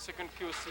second QC.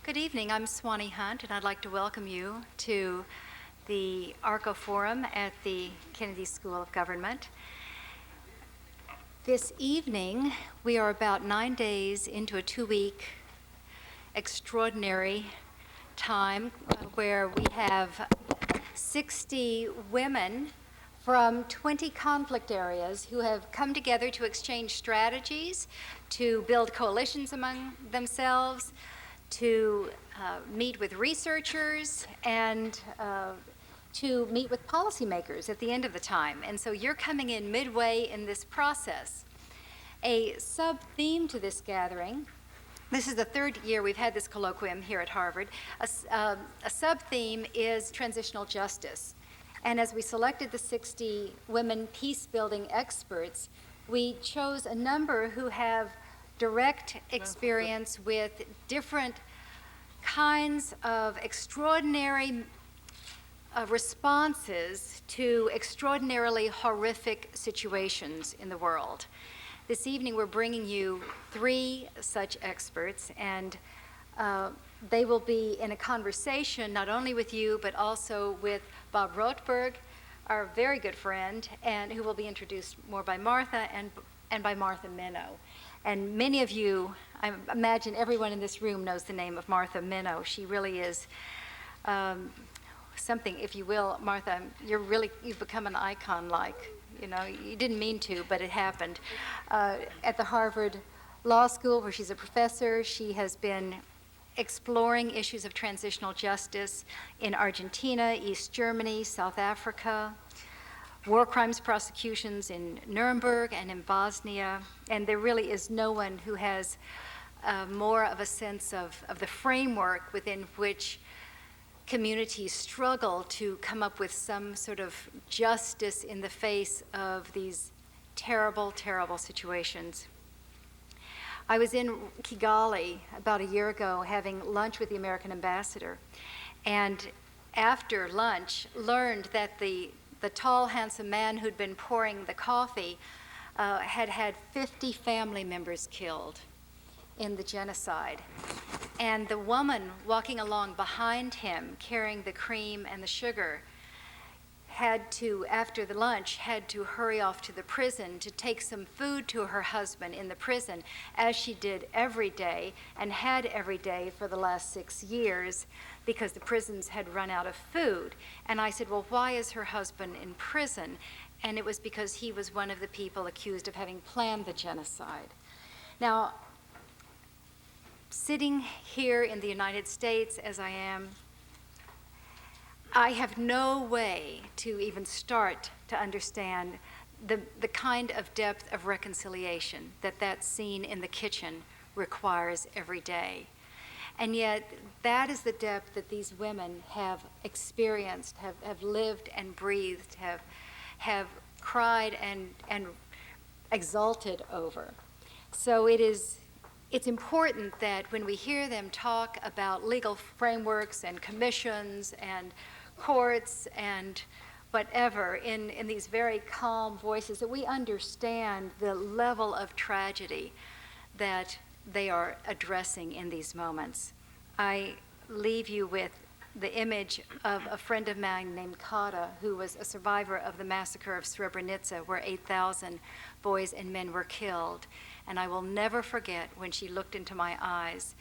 Good evening, I'm Swanee Hunt, and I'd like to welcome you to the ARCO Forum at the Kennedy School of Government. This evening, we are about 9 days into a 2-week extraordinary time where we have 60 women from 20 conflict areas who have come together to exchange strategies, to build coalitions among themselves, to meet with researchers, and to meet with policymakers at the end of the time. And so you're coming in midway in this process. A sub-theme to this gathering, this is the third year we've had this colloquium here at Harvard, a sub-theme is transitional justice. And as we selected the 60 women peace-building experts, we chose a number who have direct experience with different kinds of extraordinary responses to extraordinarily horrific situations in the world. This evening we're bringing you 3 such experts, and they will be in a conversation not only with you but also with Bob Rothberg, our very good friend, and who will be introduced more by Martha and by Martha Minow. And many of you, I imagine everyone in this room knows the name of Martha Minow. She really is something, if you will, Martha, you've become an icon, like, you know, you didn't mean to, but it happened. At the Harvard Law School, where she's a professor, she has been exploring issues of transitional justice in Argentina, East Germany, South Africa, war crimes prosecutions in Nuremberg and in Bosnia, and there really is no one who has more of a sense of the framework within which communities struggle to come up with some sort of justice in the face of these terrible, terrible situations. I was in Kigali about a year ago having lunch with the American ambassador, and after lunch learned that the tall, handsome man who'd been pouring the coffee had had 50 family members killed in the genocide. And the woman walking along behind him carrying the cream and the sugar had to, after the lunch, had to hurry off to the prison to take some food to her husband in the prison, as she did every day and had every day for the last 6 years, because the prisons had run out of food. And I said, well, why is her husband in prison? And it was because he was one of the people accused of having planned the genocide. Now, sitting here in the United States as I am, I have no way to even start to understand the kind of depth of reconciliation that scene in the kitchen requires every day. And yet, that is the depth that these women have experienced, have lived and breathed, have cried and exulted over. So it's important that when we hear them talk about legal frameworks and commissions and courts and whatever in these very calm voices, that we understand the level of tragedy that they are addressing in these moments. I leave you with the image of a friend of mine named Kata, who was a survivor of the massacre of Srebrenica, where 8,000 boys and men were killed. And I will never forget when she looked into my eyes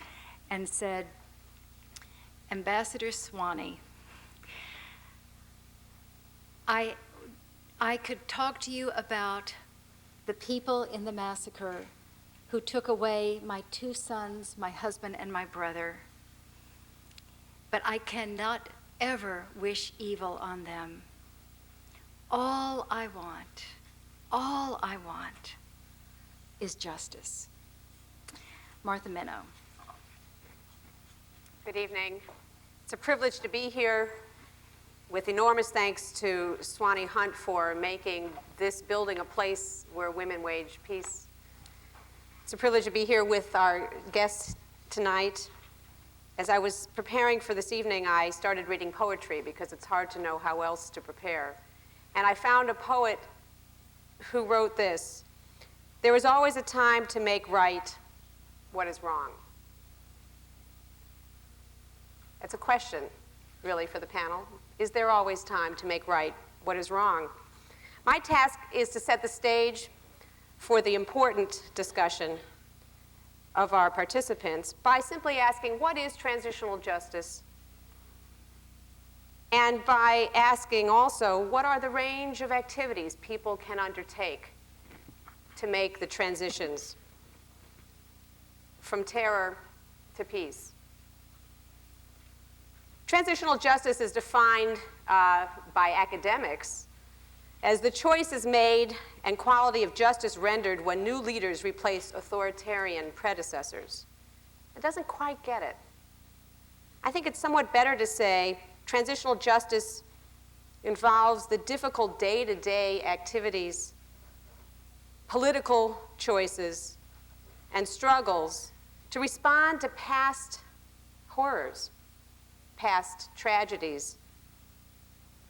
and said, Ambassador Swaney, I could talk to you about the people in the massacre who took away my 2 sons, my husband, and my brother, but I cannot ever wish evil on them. All I want is justice. Martha Minow. Good evening. It's a privilege to be here, with enormous thanks to Swanee Hunt for making this building a place where women wage peace. It's a privilege to be here with our guests tonight. As I was preparing for this evening, I started reading poetry because it's hard to know how else to prepare. And I found a poet who wrote this: "There is always a time to make right what is wrong." That's a question, really, for the panel. Is there always time to make right what is wrong? My task is to set the stage for the important discussion of our participants by simply asking, what is transitional justice? And by asking also, what are the range of activities people can undertake to make the transitions from terror to peace? Transitional justice is defined by academics as the choice is made and quality of justice rendered when new leaders replace authoritarian predecessors. It doesn't quite get it. I think it's somewhat better to say transitional justice involves the difficult day-to-day activities, political choices, and struggles to respond to past horrors, past tragedies,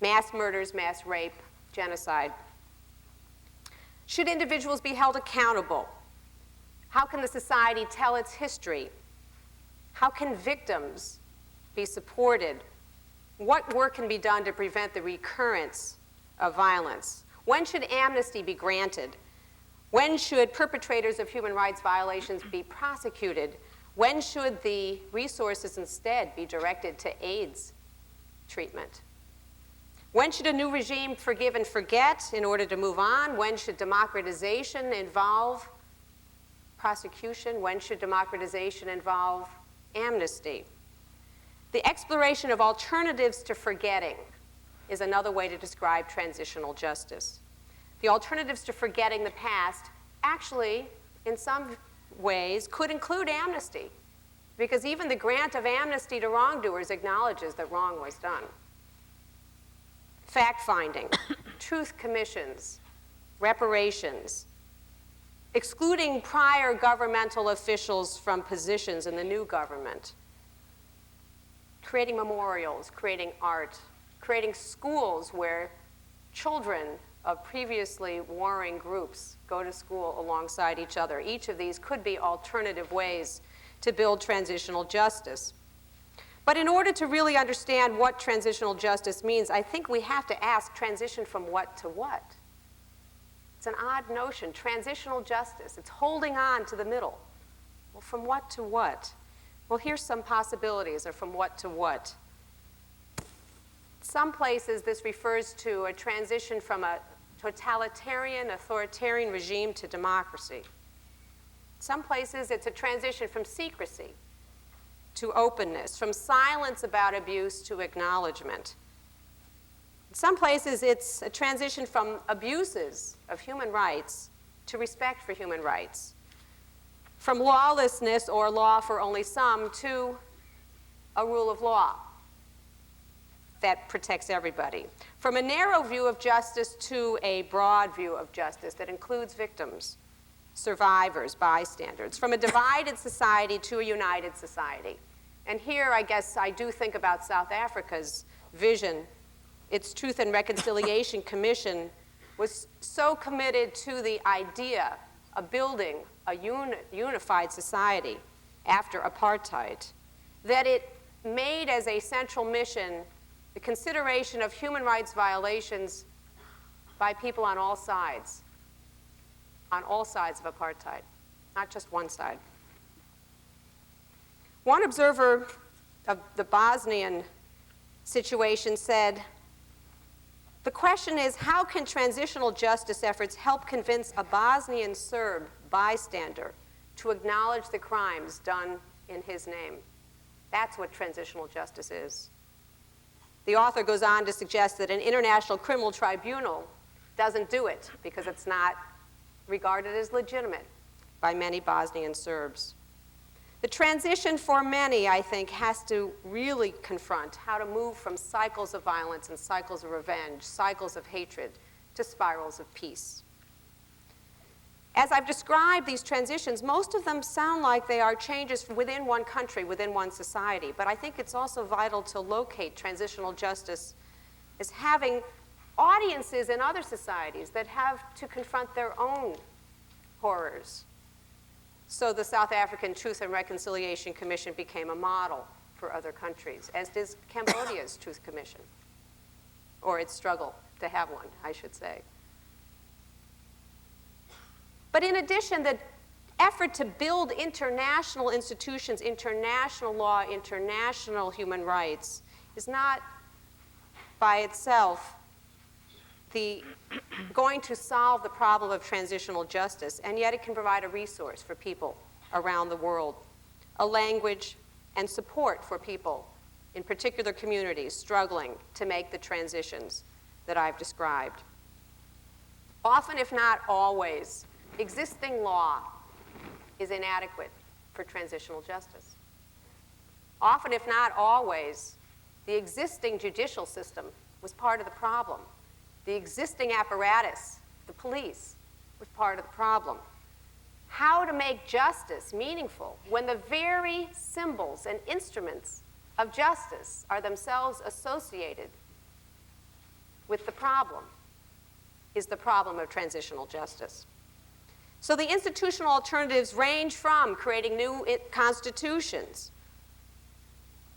mass murders, mass rape, genocide. Should individuals be held accountable? How can the society tell its history? How can victims be supported? What work can be done to prevent the recurrence of violence? When should amnesty be granted? When should perpetrators of human rights violations be prosecuted? When should the resources instead be directed to AIDS treatment? When should a new regime forgive and forget in order to move on? When should democratization involve prosecution? When should democratization involve amnesty? The exploration of alternatives to forgetting is another way to describe transitional justice. The alternatives to forgetting the past actually, in some ways, could include amnesty, because even the grant of amnesty to wrongdoers acknowledges that wrong was done. Fact-finding, truth commissions, reparations, excluding prior governmental officials from positions in the new government, creating memorials, creating art, creating schools where children of previously warring groups go to school alongside each other. Each of these could be alternative ways to build transitional justice. But in order to really understand what transitional justice means, I think we have to ask, transition from what to what? It's an odd notion, transitional justice. It's holding on to the middle. Well, from what to what? Well, here's some possibilities of from what to what. Some places this refers to a transition from a totalitarian, authoritarian regime to democracy. Some places it's a transition from secrecy to openness, from silence about abuse to acknowledgement. In some places it's a transition from abuses of human rights to respect for human rights, from lawlessness or law for only some to a rule of law that protects everybody, from a narrow view of justice to a broad view of justice that includes victims, survivors, bystanders, from a divided society to a united society. And here, I guess, I do think about South Africa's vision. Its Truth and Reconciliation Commission was so committed to the idea of building a unified society after apartheid that it made as a central mission the consideration of human rights violations by people on all sides of apartheid, not just one side. One observer of the Bosnian situation said, the question is, how can transitional justice efforts help convince a Bosnian Serb bystander to acknowledge the crimes done in his name? That's what transitional justice is. The author goes on to suggest that an international criminal tribunal doesn't do it because it's not regarded as legitimate by many Bosnian Serbs. The transition for many, I think, has to really confront how to move from cycles of violence and cycles of revenge, cycles of hatred, to spirals of peace. As I've described these transitions, most of them sound like they are changes within one country, within one society. But I think it's also vital to locate transitional justice as having audiences in other societies that have to confront their own horrors. So the South African Truth and Reconciliation Commission became a model for other countries, as does Cambodia's Truth Commission, or its struggle to have one, I should say. But in addition, the effort to build international institutions, international law, international human rights is not by itself going to solve the problem of transitional justice, and yet it can provide a resource for people around the world, a language and support for people in particular communities struggling to make the transitions that I've described. Often, if not always, existing law is inadequate for transitional justice. Often, if not always, the existing judicial system was part of the problem. The existing apparatus, the police, was part of the problem. How to make justice meaningful when the very symbols and instruments of justice are themselves associated with the problem is the problem of transitional justice. So the institutional alternatives range from creating new constitutions,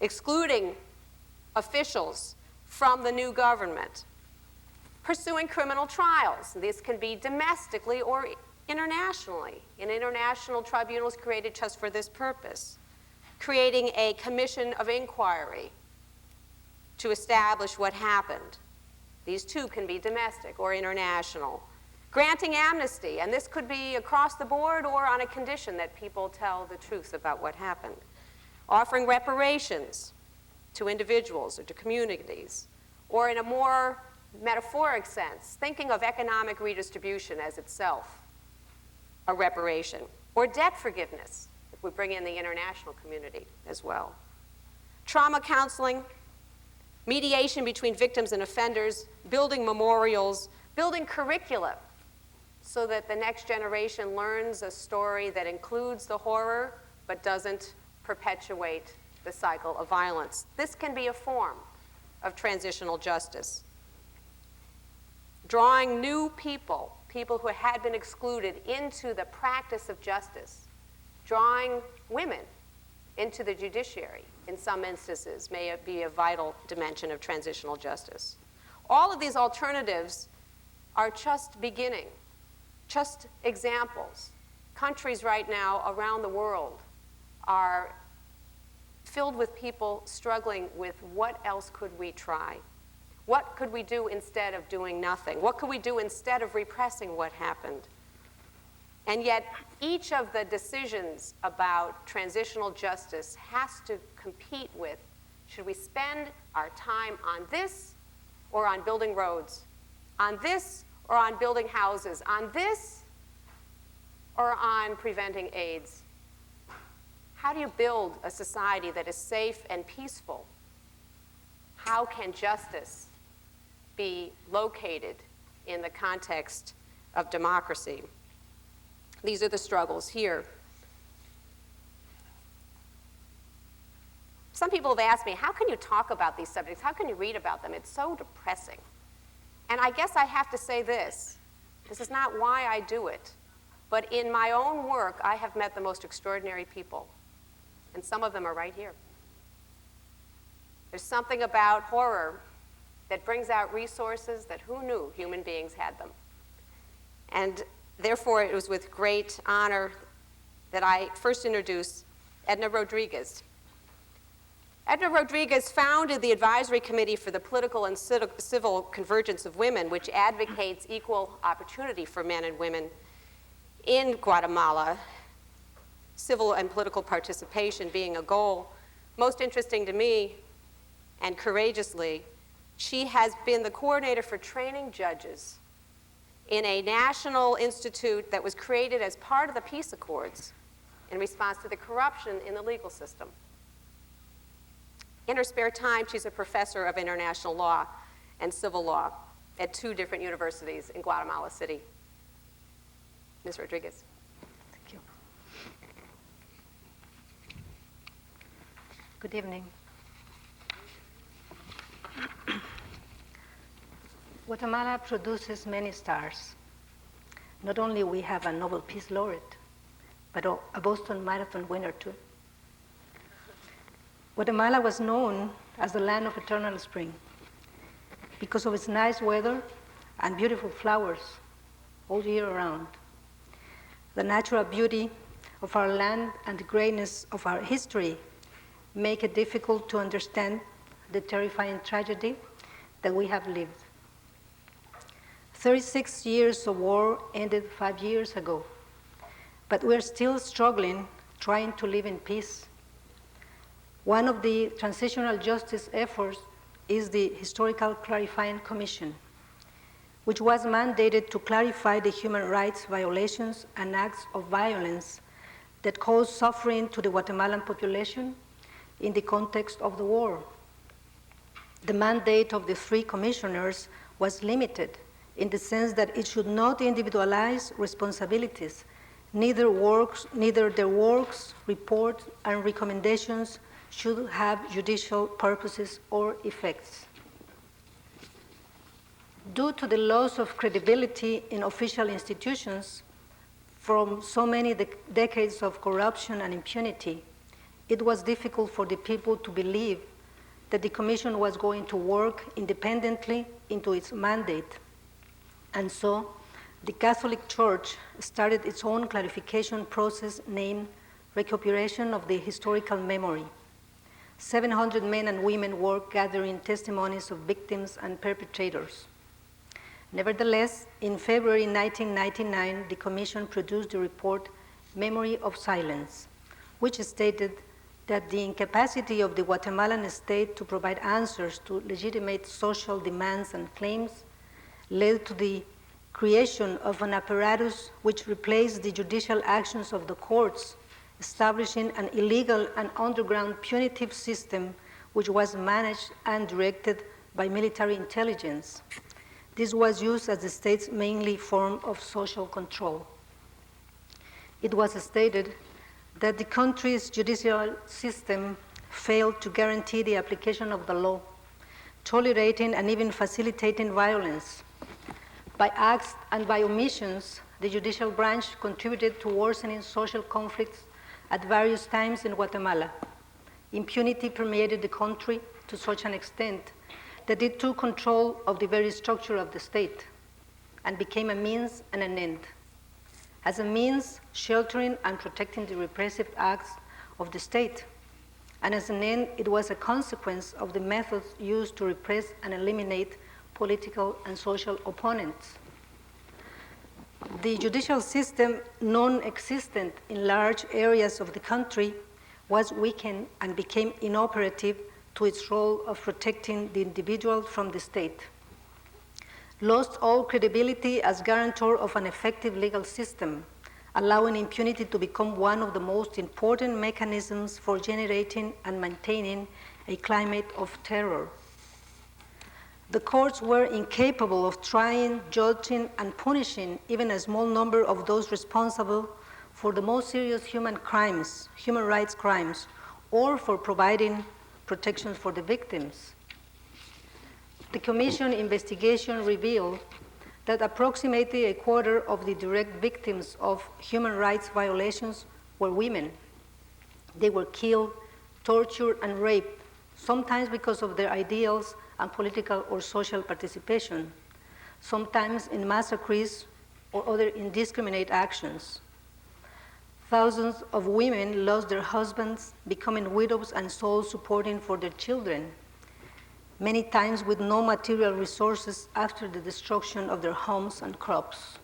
excluding officials from the new government, pursuing criminal trials. This can be domestically or internationally, in international tribunals created just for this purpose, creating a commission of inquiry to establish what happened. These too can be domestic or international. Granting amnesty, and this could be across the board or on a condition that people tell the truth about what happened. Offering reparations to individuals or to communities, or in a more metaphoric sense, thinking of economic redistribution as itself a reparation, or debt forgiveness, if we bring in the international community as well. Trauma counseling, mediation between victims and offenders, building memorials, building curricula so that the next generation learns a story that includes the horror but doesn't perpetuate the cycle of violence. This can be a form of transitional justice. Drawing new people who had been excluded into the practice of justice, drawing women into the judiciary in some instances may be a vital dimension of transitional justice. All of these alternatives are just beginning, just examples. Countries right now around the world are filled with people struggling with what else could we try? What could we do instead of doing nothing? What could we do instead of repressing what happened? And yet, each of the decisions about transitional justice has to compete with, should we spend our time on this or on building roads? On this or on building houses? On this or on preventing AIDS? How do you build a society that is safe and peaceful? How can justice be located in the context of democracy? These are the struggles here. Some people have asked me, how can you talk about these subjects? How can you read about them? It's so depressing. And I guess I have to say this. This is not why I do it. But in my own work, I have met the most extraordinary people. And some of them are right here. There's something about horror that brings out resources that who knew human beings had them. And therefore, it was with great honor that I first introduced Edna Rodriguez. Edna Rodriguez founded the Advisory Committee for the Political and Civil Convergence of Women, which advocates equal opportunity for men and women in Guatemala, civil and political participation being a goal. Most interesting to me, and courageously, she has been the coordinator for training judges in a national institute that was created as part of the peace accords in response to the corruption in the legal system. In her spare time, she's a professor of international law and civil law at 2 different universities in Guatemala City. Ms. Rodriguez. Thank you. Good evening. Guatemala produces many stars. Not only we have a Nobel Peace Laureate, but a Boston Marathon winner too. Guatemala was known as the land of eternal spring because of its nice weather and beautiful flowers all year round. The natural beauty of our land and the greatness of our history make it difficult to understand the terrifying tragedy that we have lived. 36 years of war ended 5 years ago, but we're still struggling, trying to live in peace. One of the transitional justice efforts is the Historical Clarifying Commission, which was mandated to clarify the human rights violations and acts of violence that caused suffering to the Guatemalan population in the context of the war. The mandate of the three commissioners was limited in the sense that it should not individualize responsibilities. Neither their works, reports, and recommendations should have judicial purposes or effects. Due to the loss of credibility in official institutions from so many decades of corruption and impunity, it was difficult for the people to believe that the Commission was going to work independently into its mandate. And so, the Catholic Church started its own clarification process named Recuperation of the Historical Memory. 700 men and women worked gathering testimonies of victims and perpetrators. Nevertheless, in February 1999, the Commission produced the report Memory of Silence, which stated that the incapacity of the Guatemalan state to provide answers to legitimate social demands and claims led to the creation of an apparatus which replaced the judicial actions of the courts, establishing an illegal and underground punitive system which was managed and directed by military intelligence. This was used as the state's mainly form of social control. It was stated that the country's judicial system failed to guarantee the application of the law, tolerating and even facilitating violence. By acts and by omissions, the judicial branch contributed to worsening social conflicts at various times in Guatemala. Impunity permeated the country to such an extent that it took control of the very structure of the state and became a means and an end. As a means, sheltering and protecting the repressive acts of the state, and as an end, it was a consequence of the methods used to repress and eliminate political and social opponents. The judicial system, non-existent in large areas of the country, was weakened and became inoperative to its role of protecting the individual from the state. Lost all credibility as guarantor of an effective legal system, allowing impunity to become one of the most important mechanisms for generating and maintaining a climate of terror. The courts were incapable of trying, judging, and punishing even a small number of those responsible for the most serious human rights crimes, or for providing protections for the victims. The Commission investigation revealed that approximately a quarter of the direct victims of human rights violations were women. They were killed, tortured, and raped, sometimes because of their ideals and political or social participation, sometimes in massacres or other indiscriminate actions. Thousands of women lost their husbands, becoming widows and sole supporting for their children, many times with no material resources after the destruction of their homes and crops.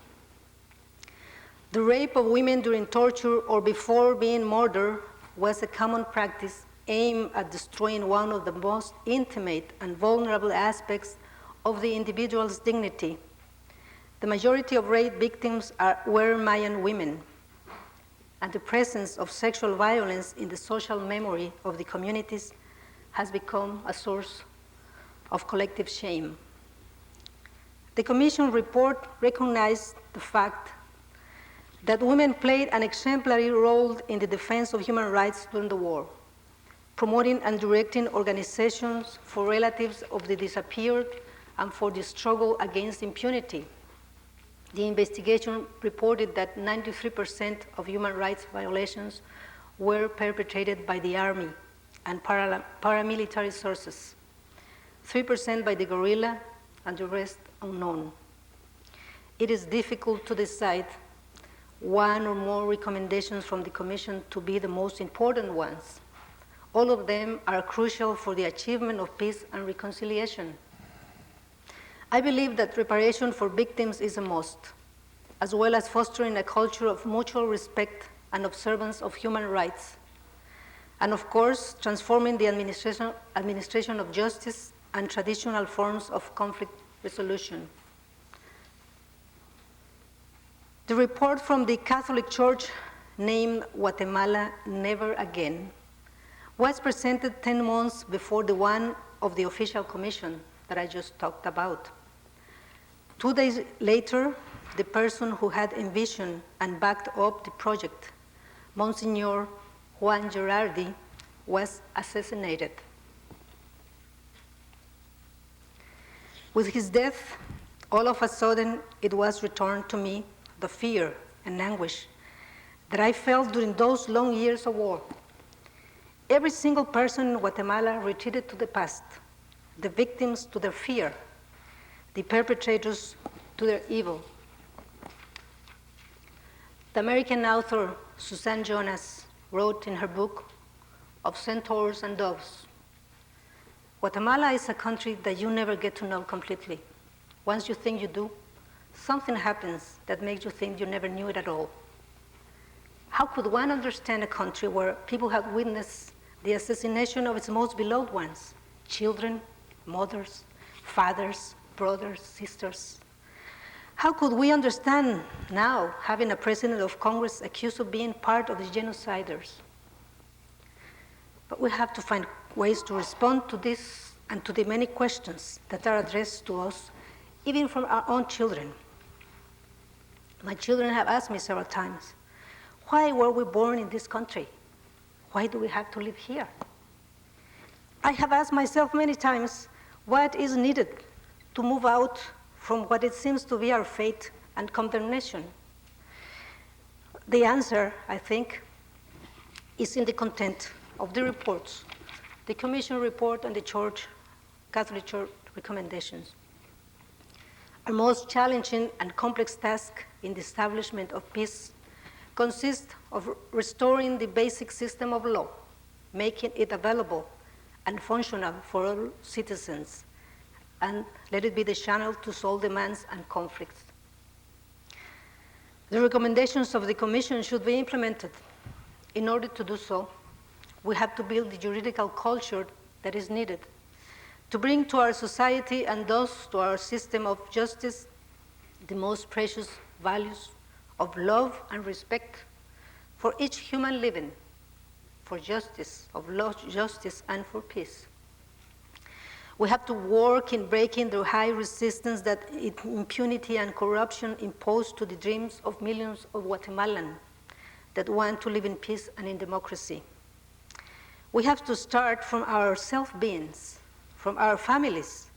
The rape of women during torture or before being murdered was a common practice aimed at destroying one of the most intimate and vulnerable aspects of the individual's dignity. The majority of rape victims were Mayan women, and the presence of sexual violence in the social memory of the communities has become a source of collective shame. The Commission report recognized the fact that women played an exemplary role in the defense of human rights during the war, promoting and directing organizations for relatives of the disappeared and for the struggle against impunity. The investigation reported that 93% of human rights violations were perpetrated by the army and paramilitary sources, 3% by the guerrilla, and the rest unknown. It is difficult to decide one or more recommendations from the Commission to be the most important ones. All of them are crucial for the achievement of peace and reconciliation. I believe that reparation for victims is a must, as well as fostering a culture of mutual respect and observance of human rights, and of course, transforming the administration of justice and traditional forms of conflict resolution. The report from the Catholic Church named Guatemala Never Again was presented 10 months before the one of the official commission that I just talked about. 2 days later, the person who had envisioned and backed up the project, Monsignor Juan Gerardi, was assassinated. With his death, all of a sudden, it was returned to me the fear and anguish that I felt during those long years of war. Every single person in Guatemala retreated to the past, the victims to their fear, the perpetrators to their evil. The American author Suzanne Jonas wrote in her book Of Centaurs and Doves, Guatemala is a country that you never get to know completely. Once you think you do, something happens that makes you think you never knew it at all. How could one understand a country where people have witnessed the assassination of its most beloved ones, children, mothers, fathers, brothers, sisters? How could we understand now having a president of Congress accused of being part of the genociders? But we have to find ways to respond to this and to the many questions that are addressed to us, even from our own children. My children have asked me several times, why were we born in this country? Why do we have to live here? I have asked myself many times, what is needed to move out from what it seems to be our fate and condemnation? The answer, I think, is in the content of the reports, the Commission report and the Catholic Church recommendations. Our most challenging and complex task in the establishment of peace consists of restoring the basic system of law, making it available and functional for all citizens, and let it be the channel to solve demands and conflicts. The recommendations of the Commission should be implemented. In order to do so, we have to build the juridical culture that is needed to bring to our society and thus to our system of justice the most precious values of love and respect for each human living, for justice, of law, justice, and for peace. We have to work in breaking the high resistance that impunity and corruption impose to the dreams of millions of Guatemalans that want to live in peace and in democracy. We have to start from our self-beings, from our families,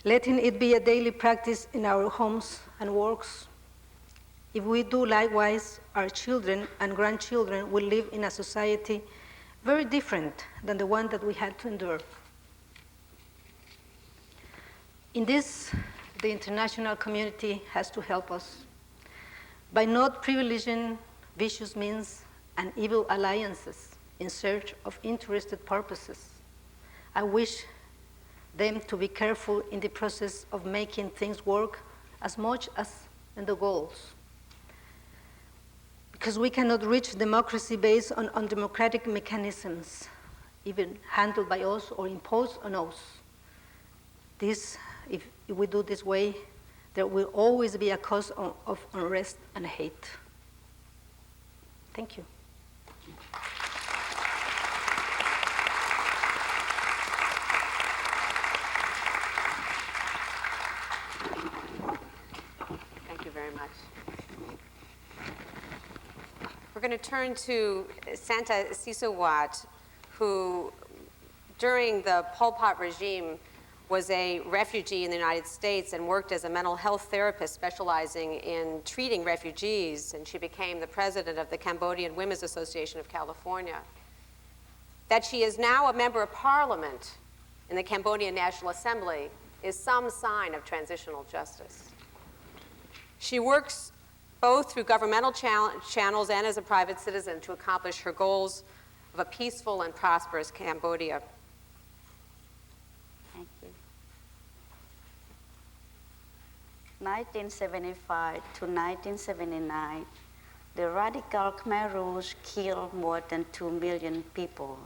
letting it be a daily practice in our homes and works. If we do likewise, our children and grandchildren will live in a society very different than the one that we had to endure. In this, the international community has to help us by not privileging vicious means and evil alliances in search of interested purposes. I wish them to be careful in the process of making things work as much as in the goals. Because we cannot reach democracy based on undemocratic mechanisms, even handled by us or imposed on us. This, if we do this way, there will always be a cause of unrest and hate. Thank you. Thank you very much. We're going to turn to Santa Sisawat, who, during the Pol Pot regime, was a refugee in the United States and worked as a mental health therapist specializing in treating refugees, and she became the president of the Cambodian Women's Association of California. That she is now a member of parliament in the Cambodian National Assembly is some sign of transitional justice. She works both through governmental channels and as a private citizen to accomplish her goals of a peaceful and prosperous Cambodia. Thank you. 1975 to 1979, the radical Khmer Rouge killed more than 2 million people.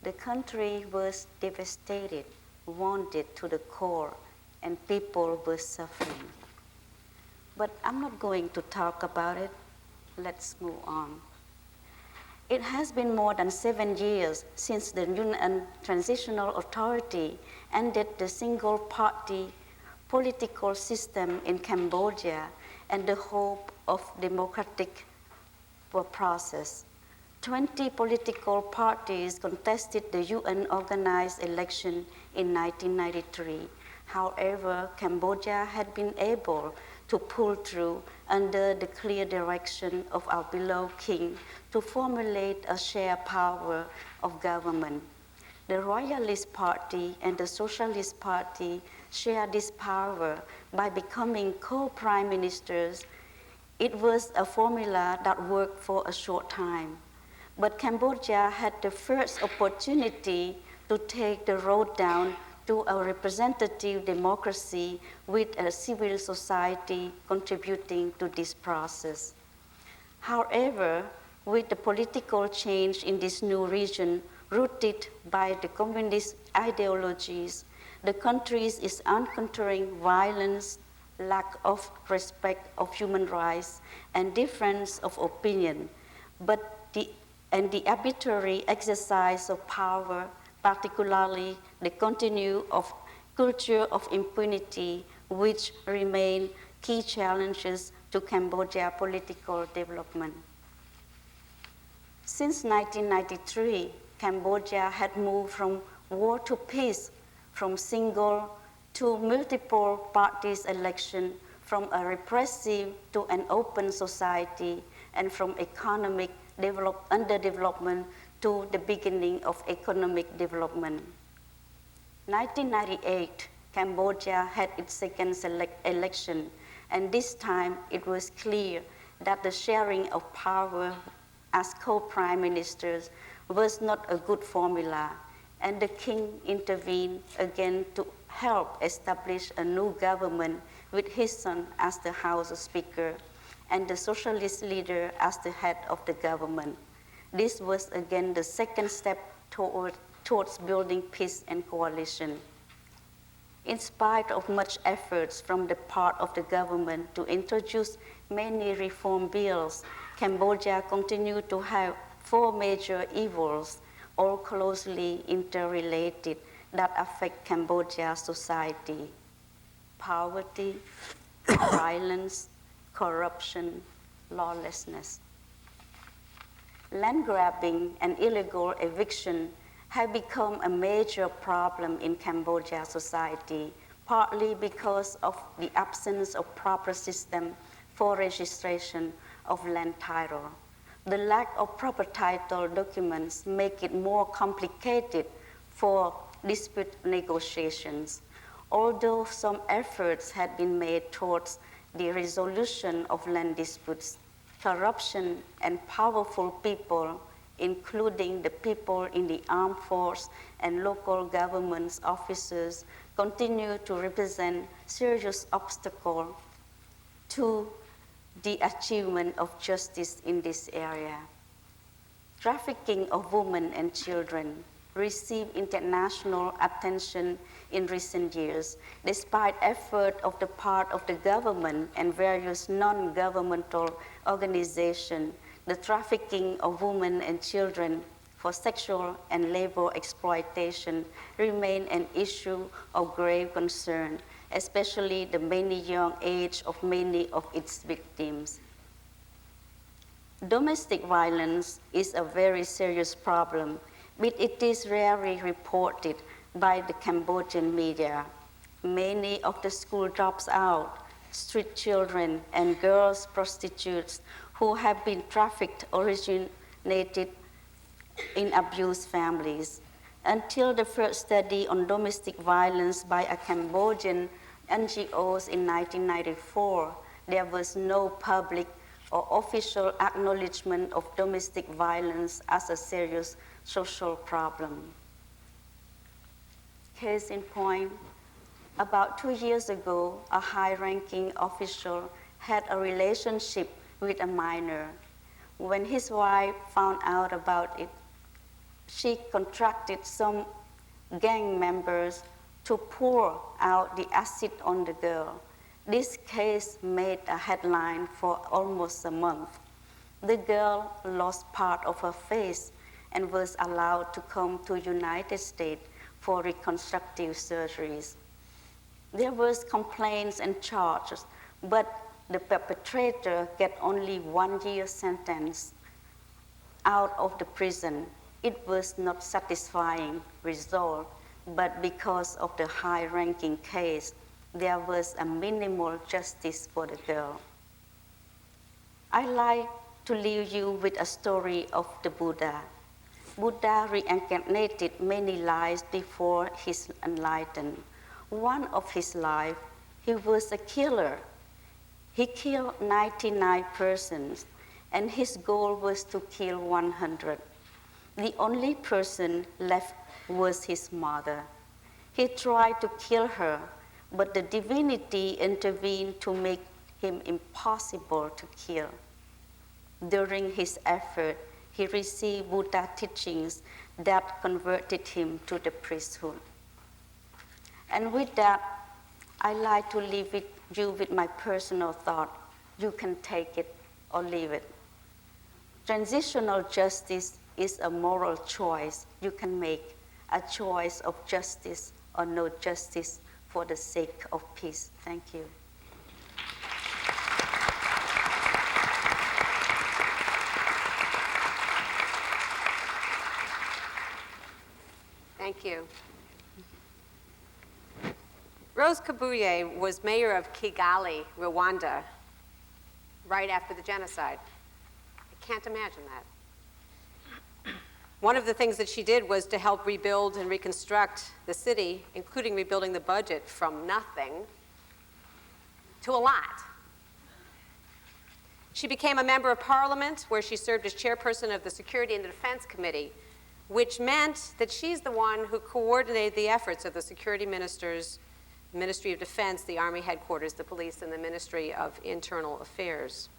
The country was devastated, wounded to the core, and people were suffering. But I'm not going to talk about it. Let's move on. It has been more than 7 years since the UN Transitional Authority ended the single-party political system in Cambodia and the hope of democratic process. 20 political parties contested the UN-organized election in 1993. However, Cambodia had been able to pull through under the clear direction of our beloved king to formulate a shared power of government. The Royalist Party and the Socialist Party shared this power by becoming co-prime ministers. It was a formula that worked for a short time. But Cambodia had the first opportunity to take the road down to a representative democracy with a civil society contributing to this process. However, with the political change in this new region rooted by the communist ideologies, the country is encountering violence, lack of respect of human rights, and difference of opinion, and the arbitrary exercise of power, particularly the continued culture of impunity, which remain key challenges to Cambodia political development. Since 1993, Cambodia had moved from war to peace, from single to multiple parties election, from a repressive to an open society, and from economic underdevelopment to the beginning of economic development. 1998, Cambodia had its second election, and this time it was clear that the sharing of power as co-prime ministers was not a good formula, and the king intervened again to help establish a new government with his son as the House Speaker and the socialist leader as the head of the government. This was again the second step towards building peace and coalition. In spite of much efforts from the part of the government to introduce many reform bills, Cambodia continued to have 4 major evils, all closely interrelated, that affect Cambodia's society: poverty, violence, corruption, lawlessness. Land grabbing and illegal eviction have become a major problem in Cambodia's society, partly because of the absence of proper system for registration of land title. The lack of proper title documents make it more complicated for dispute negotiations. Although some efforts had been made towards the resolution of land disputes, corruption and powerful people, including the people in the armed force and local government officers, continue to represent serious obstacles to the achievement of justice in this area. Trafficking of women and children received international attention in recent years, despite effort of the part of the government and various non-governmental organizations. The trafficking of women and children for sexual and labor exploitation remain an issue of grave concern, especially the many young age of many of its victims. Domestic violence is a very serious problem, but it is rarely reported by the Cambodian media. Many of the school drops out, street children, and girls prostitutes who have been trafficked originated in abused families. Until the first study on domestic violence by a Cambodian NGOs in 1994, there was no public or official acknowledgement of domestic violence as a serious social problem. Case in point, about 2 years ago, a high-ranking official had a relationship with a minor. When his wife found out about it, she contracted some gang members to pour out the acid on the girl. This case made a headline for almost a month. The girl lost part of her face and was allowed to come to United States for reconstructive surgeries. There was complaints and charges, but the perpetrator get only 1 year sentence out of the prison. It was not satisfying result, but because of the high-ranking case, there was a minimal justice for the girl. I like to leave you with a story of the Buddha. Buddha reincarnated many lives before his enlightenment. One of his lives, he was a killer. He killed 99 persons, and his goal was to kill 100. The only person left was his mother. He tried to kill her, but the divinity intervened to make him impossible to kill. During his effort, he received Buddha teachings that converted him to the priesthood. And with that, I like to leave you with my personal thought. You can take it or leave it. Transitional justice is a moral choice you can make, a choice of justice or no justice for the sake of peace. Thank you. Thank you. Rose Kabuye was mayor of Kigali, Rwanda, right after the genocide. I can't imagine that. One of the things that she did was to help rebuild and reconstruct the city, including rebuilding the budget from nothing to a lot. She became a member of parliament, where she served as chairperson of the Security and Defense Committee, which meant that she's the one who coordinated the efforts of the security ministers, Ministry of Defense, the Army headquarters, the police, and the Ministry of Internal Affairs.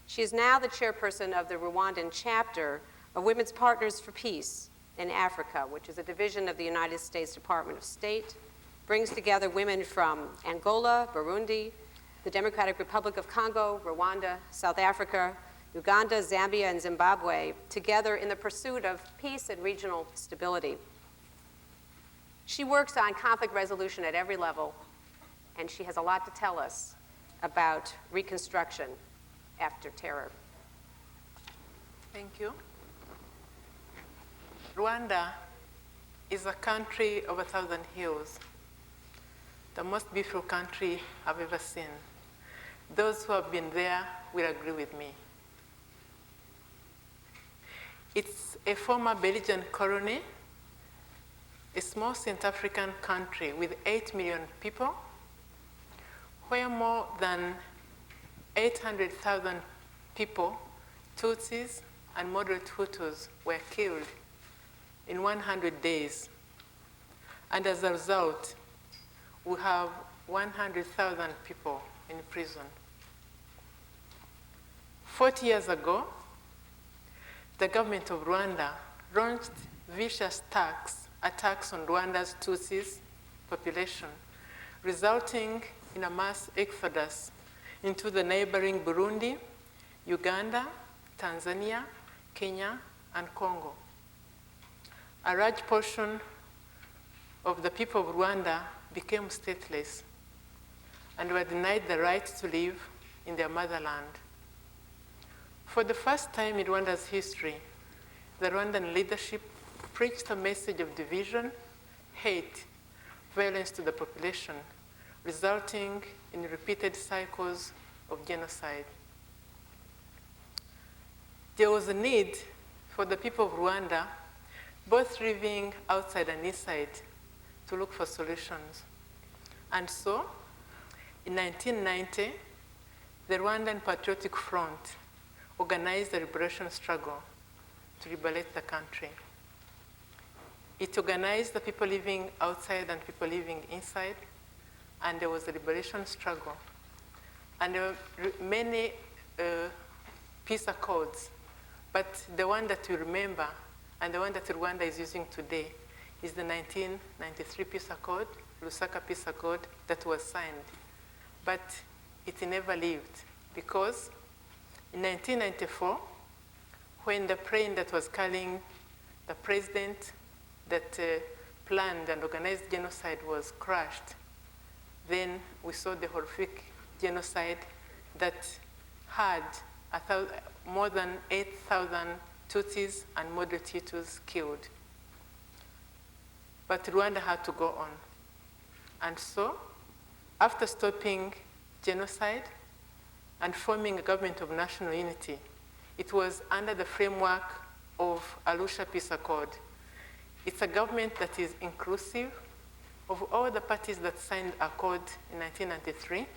She is now the chairperson of the Rwandan chapter of Women's Partners for Peace in Africa, which is a division of the United States Department of State, brings together women from Angola, Burundi, the Democratic Republic of Congo, Rwanda, South Africa, Uganda, Zambia, and Zimbabwe, together in the pursuit of peace and regional stability. She works on conflict resolution at every level, and she has a lot to tell us about reconstruction after terror. Thank you. Rwanda is a country of 1,000 hills, the most beautiful country I've ever seen. Those who have been there will agree with me. It's a former Belgian colony, a small Central African country with 8 million people, where more than 800,000 people, Tutsis and moderate Hutus, were killed in 100 days. And as a result, we have 100,000 people in prison. 40 years ago, the government of Rwanda launched vicious attacks on Rwanda's Tutsis population, resulting in a mass exodus into the neighboring Burundi, Uganda, Tanzania, Kenya, and Congo. A large portion of the people of Rwanda became stateless and were denied the right to live in their motherland. For the first time in Rwanda's history, the Rwandan leadership preached a message of division, hate, violence to the population, resulting in repeated cycles of genocide. There was a need for the people of Rwanda, both living outside and inside, to look for solutions. And so, in 1990, the Rwandan Patriotic Front organized a liberation struggle to liberate the country. It organized the people living outside and people living inside, and there was a liberation struggle. And there were many peace accords, but the one that we remember and the one that Rwanda is using today is the 1993 Peace Accord, Lusaka Peace Accord, that was signed but it never lived because in 1994, when the plane that was carrying the president that planned and organized genocide was crashed, then we saw the horrific genocide that had more than 8,000 Tutsis and moderate Hutus killed. But Rwanda had to go on. And so, after stopping genocide and forming a government of national unity, it was under the framework of Arusha Peace Accord. It's a government that is inclusive of all the parties that signed the accord in 1993,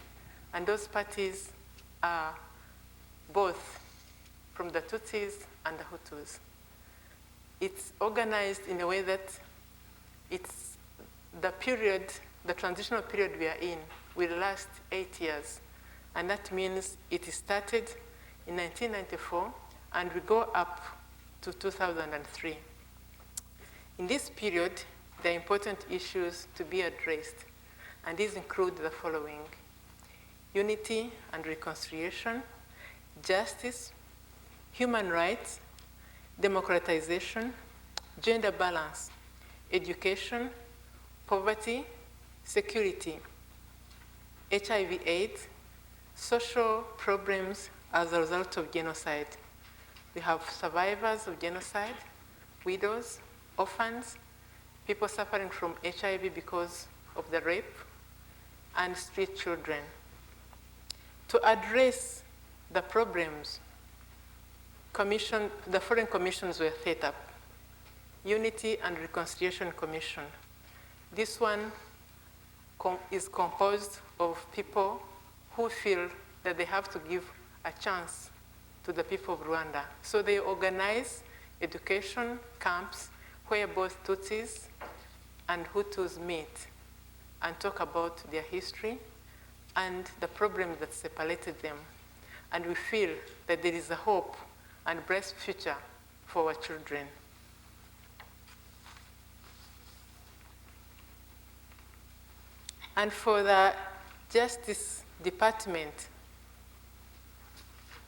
and those parties are both from the Tutsis and the Hutus. It's organized in a way that it's the transitional period we are in will last 8 years. And that means it started in 1994 and we go up to 2003. In this period, there are important issues to be addressed, and these include the following: unity and reconciliation, justice, human rights, democratization, gender balance, education, poverty, security, HIV/AIDS, social problems as a result of genocide. We have survivors of genocide, widows, orphans, people suffering from HIV because of the rape, and street children. To address the problems, the foreign commissions were set up. Unity and Reconciliation Commission. This one is composed of people who feel that they have to give a chance to the people of Rwanda. So they organize education camps where both Tutsis and Hutus meet and talk about their history and the problems that separated them. And we feel that there is a hope and bright future for our children. And for the Justice Department,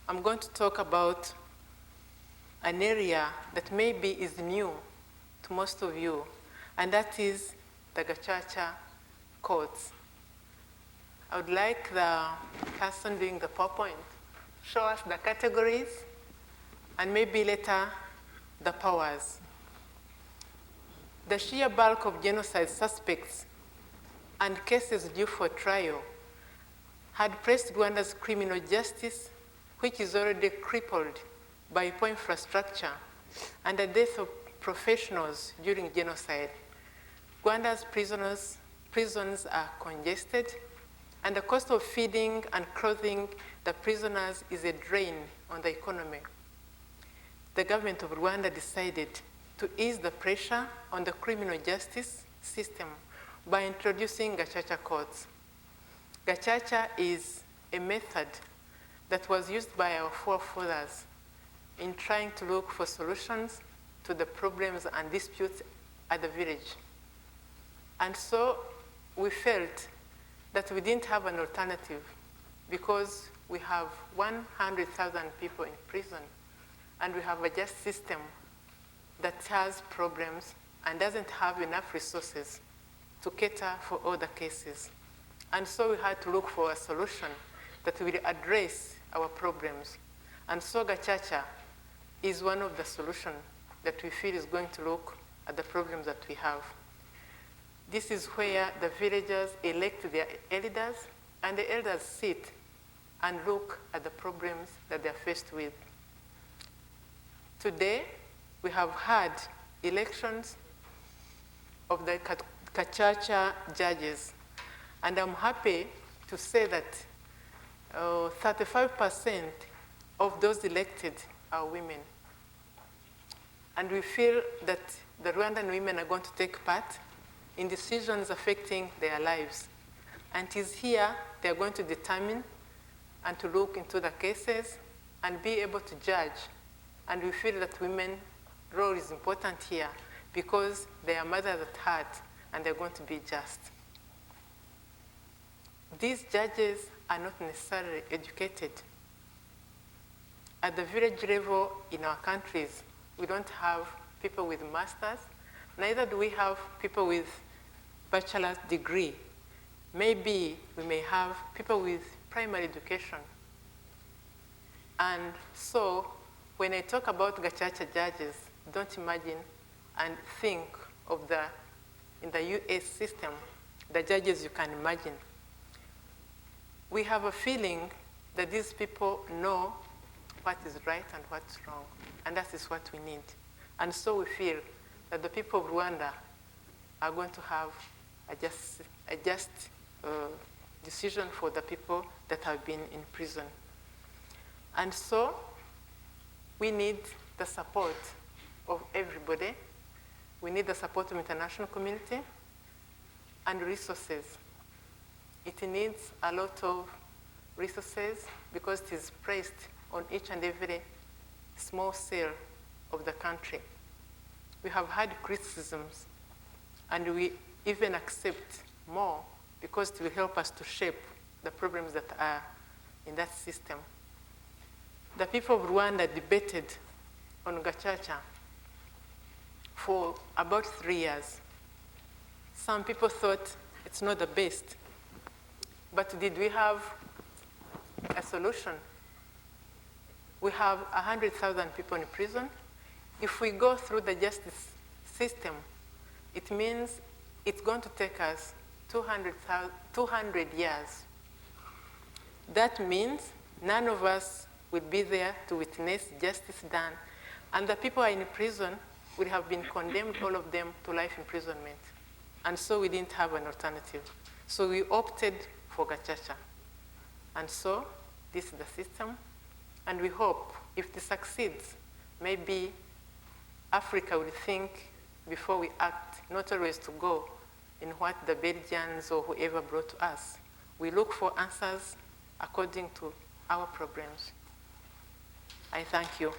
I'm going to talk about an area that maybe is new to most of you, and that is the Gacaca courts. I would like the person doing the PowerPoint show us the categories and maybe later the powers. The sheer bulk of genocide suspects and cases due for trial had pressed Rwanda's criminal justice, which is already crippled by poor infrastructure and the death of professionals during genocide. Rwanda's prisons are congested, and the cost of feeding and clothing the prisoners is a drain on the economy. The government of Rwanda decided to ease the pressure on the criminal justice system by introducing Gacaca courts. Gacaca is a method that was used by our forefathers in trying to look for solutions to the problems and disputes at the village. And so we felt that we didn't have an alternative because we have 100,000 people in prison and we have a justice system that has problems and doesn't have enough resources to cater for all the cases. And so we had to look for a solution that will address our problems. And so Gacaca is one of the solutions that we feel is going to look at the problems that we have. This is where the villagers elect their elders, and the elders sit and look at the problems that they're faced with. Today, we have had elections of the Gacaca judges, and I'm happy to say that 35% of those elected are women. And we feel that the Rwandan women are going to take part in decisions affecting their lives. And it is here they are going to determine and to look into the cases and be able to judge. And we feel that women's role is important here because they are mothers at heart and they're going to be just. these judges are not necessarily educated. At the village level in our countries, we don't have people with masters, neither do we have people with bachelor's degree. Maybe we may have people with primary education. And so when I talk about gacaca judges, don't imagine and think of in the US system, the judges you can imagine. We have a feeling that these people know what is right and what's wrong, and that is what we need. And so we feel that the people of Rwanda are going to have a just decision for the people that have been in prison. And so we need the support of everybody. We need the support of the international community and resources. It needs a lot of resources because it is placed on each and every small cell of the country. We have had criticisms, and we even accept more because it will help us to shape the problems that are in that system. The people of Rwanda debated on gacaca for about 3 years. Some people thought it's not the best, but did we have a solution? We have 100,000 people in prison. If we go through the justice system, it means it's going to take us 200 years. That means none of us will be there to witness justice done, and the people are in prison would have been condemned, all of them, to life imprisonment. And so we didn't have an alternative. So we opted for gacaca. And so this is the system, and we hope if this succeeds, maybe Africa will think before we act, not always to go in what the Belgians or whoever brought to us. We look for answers according to our problems. I thank you.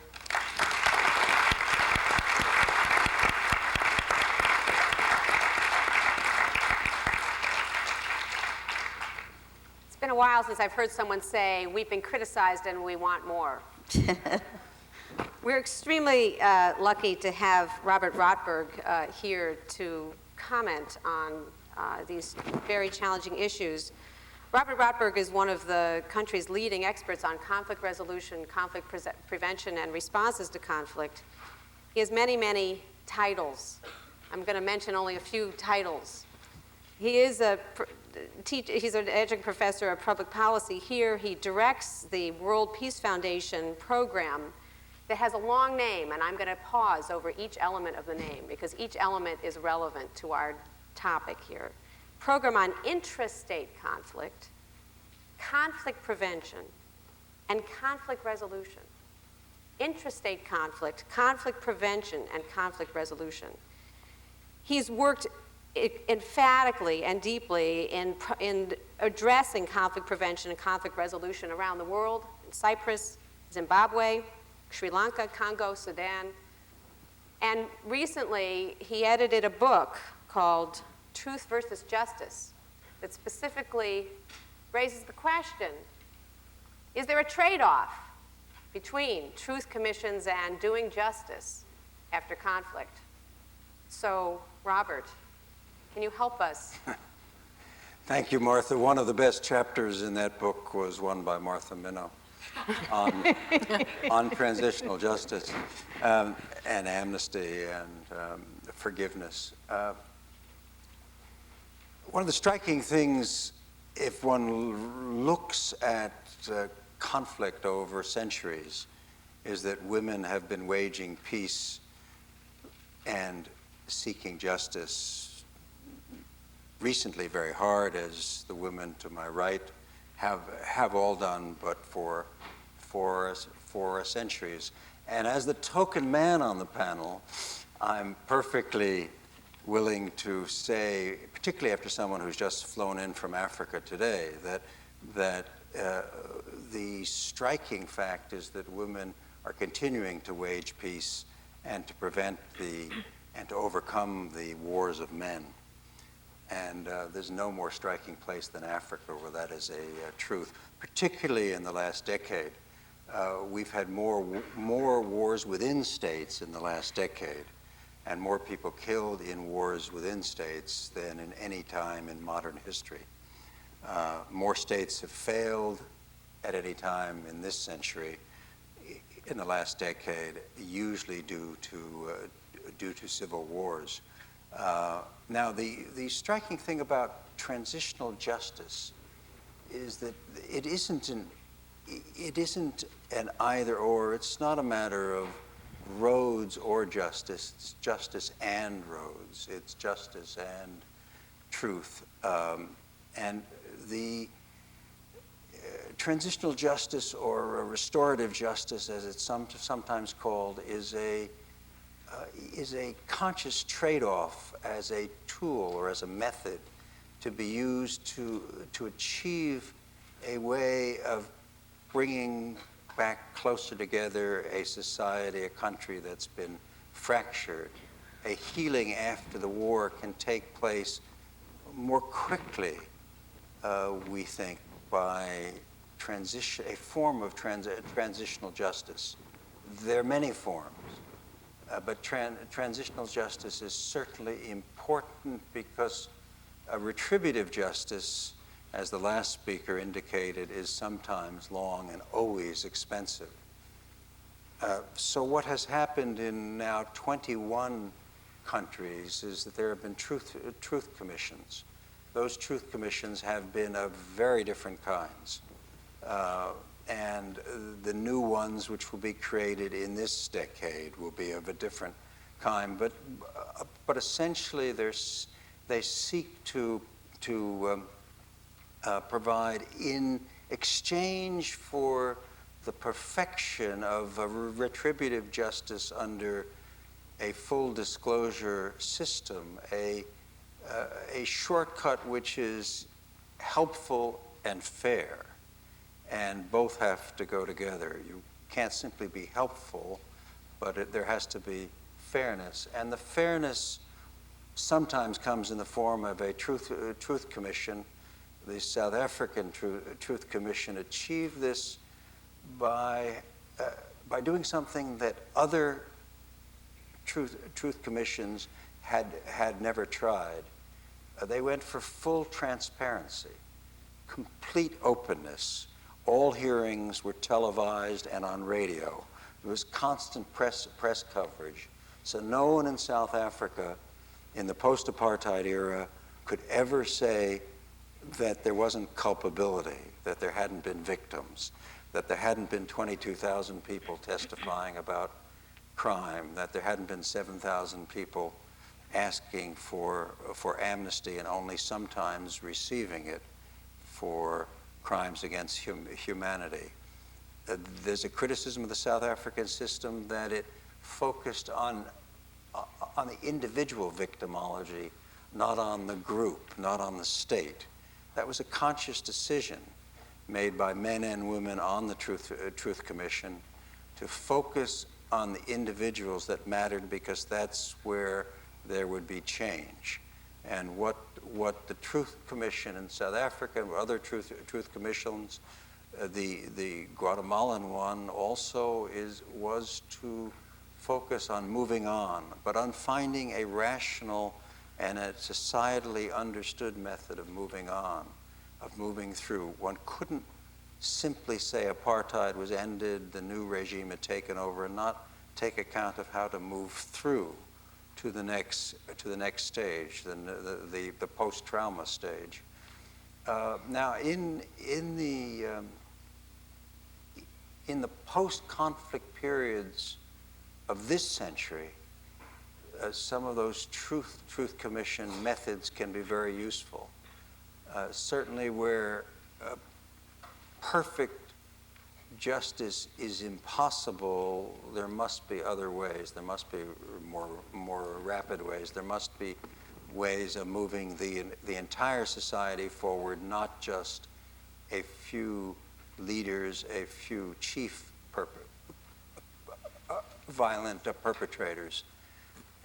It's been a while since I've heard someone say, we've been criticized and we want more. We're extremely lucky to have Robert Rotberg here to comment on these very challenging issues. Robert Rotberg is one of the country's leading experts on conflict resolution, conflict prevention, and responses to conflict. He has many, many titles. I'm going to mention only a few titles. He is he's an adjunct professor of public policy here. He directs the World Peace Foundation program that has a long name, and I'm going to pause over each element of the name because each element is relevant to our topic here. Program on intrastate conflict, conflict prevention, and conflict resolution. Intrastate conflict, conflict prevention, and conflict resolution. He's worked emphatically and deeply in addressing conflict prevention and conflict resolution around the world, in Cyprus, Zimbabwe, Sri Lanka, Congo, Sudan. And recently, he edited a book called Truth versus Justice that specifically raises the question, is there a trade-off between truth commissions and doing justice after conflict? So, Robert, can you help us? Thank you, Martha. One of the best chapters in that book was one by Martha Minow on transitional justice and amnesty and forgiveness. One of the striking things, if one looks at conflict over centuries, is that women have been waging peace and seeking justice recently very hard, as the women to my right have all done, but for centuries. And as the token man on the panel, I'm perfectly willing to say, particularly after someone who's just flown in from Africa today, that the striking fact is that women are continuing to wage peace and to prevent and to overcome the wars of men. And there's no more striking place than Africa where that is a truth, particularly in the last decade. We've had more wars within states in the last decade, and more people killed in wars within states than in any time in modern history. More states have failed at any time in this century in the last decade, usually due to civil wars. Now, the striking thing about transitional justice is that it isn't an either-or. It's not a matter of roads or justice. It's justice and roads. It's justice and truth. And the transitional justice, or restorative justice, as it's sometimes called, is a conscious trade-off as a tool or as a method to be used to achieve a way of bringing back closer together a society, a country that's been fractured. A healing after the war can take place more quickly, we think, by a form of transitional justice. There are many forms. But transitional justice is certainly important because retributive justice, as the last speaker indicated, is sometimes long and always expensive. So what has happened in now 21 countries is that there have been truth commissions. Those truth commissions have been of very different kinds. And the new ones which will be created in this decade will be of a different kind. But essentially, they seek to provide, in exchange for the perfection of a retributive justice under a full disclosure system, a shortcut which is helpful and fair. And both have to go together. You can't simply be helpful, but there has to be fairness. And the fairness sometimes comes in the form of a truth commission. The South African Truth Commission achieved this by doing something that other truth commissions had never tried. They went for full transparency, complete openness. All hearings were televised and on radio. There was constant press coverage. So no one in South Africa in the post-apartheid era could ever say that there wasn't culpability, that there hadn't been victims, that there hadn't been 22,000 people testifying about crime, that there hadn't been 7,000 people asking for amnesty and only sometimes receiving it for crimes against humanity. There's a criticism of the South African system that it focused on the individual victimology, not on the group, not on the state. That was a conscious decision made by men and women on the Truth Commission to focus on the individuals that mattered, because that's where there would be change. And what the Truth Commission in South Africa and other truth commissions, the Guatemalan one also was to focus on moving on, but on finding a rational and a societally understood method of moving on, of moving through. One couldn't simply say apartheid was ended, the new regime had taken over, and not take account of how to move through to the next stage, the post-trauma stage. Now, in the post-conflict periods of this century, some of those truth commission methods can be very useful. Certainly, where perfect justice is impossible, there must be other ways. There must be more rapid ways. There must be ways of moving the entire society forward, not just a few leaders, a few chief violent perpetrators.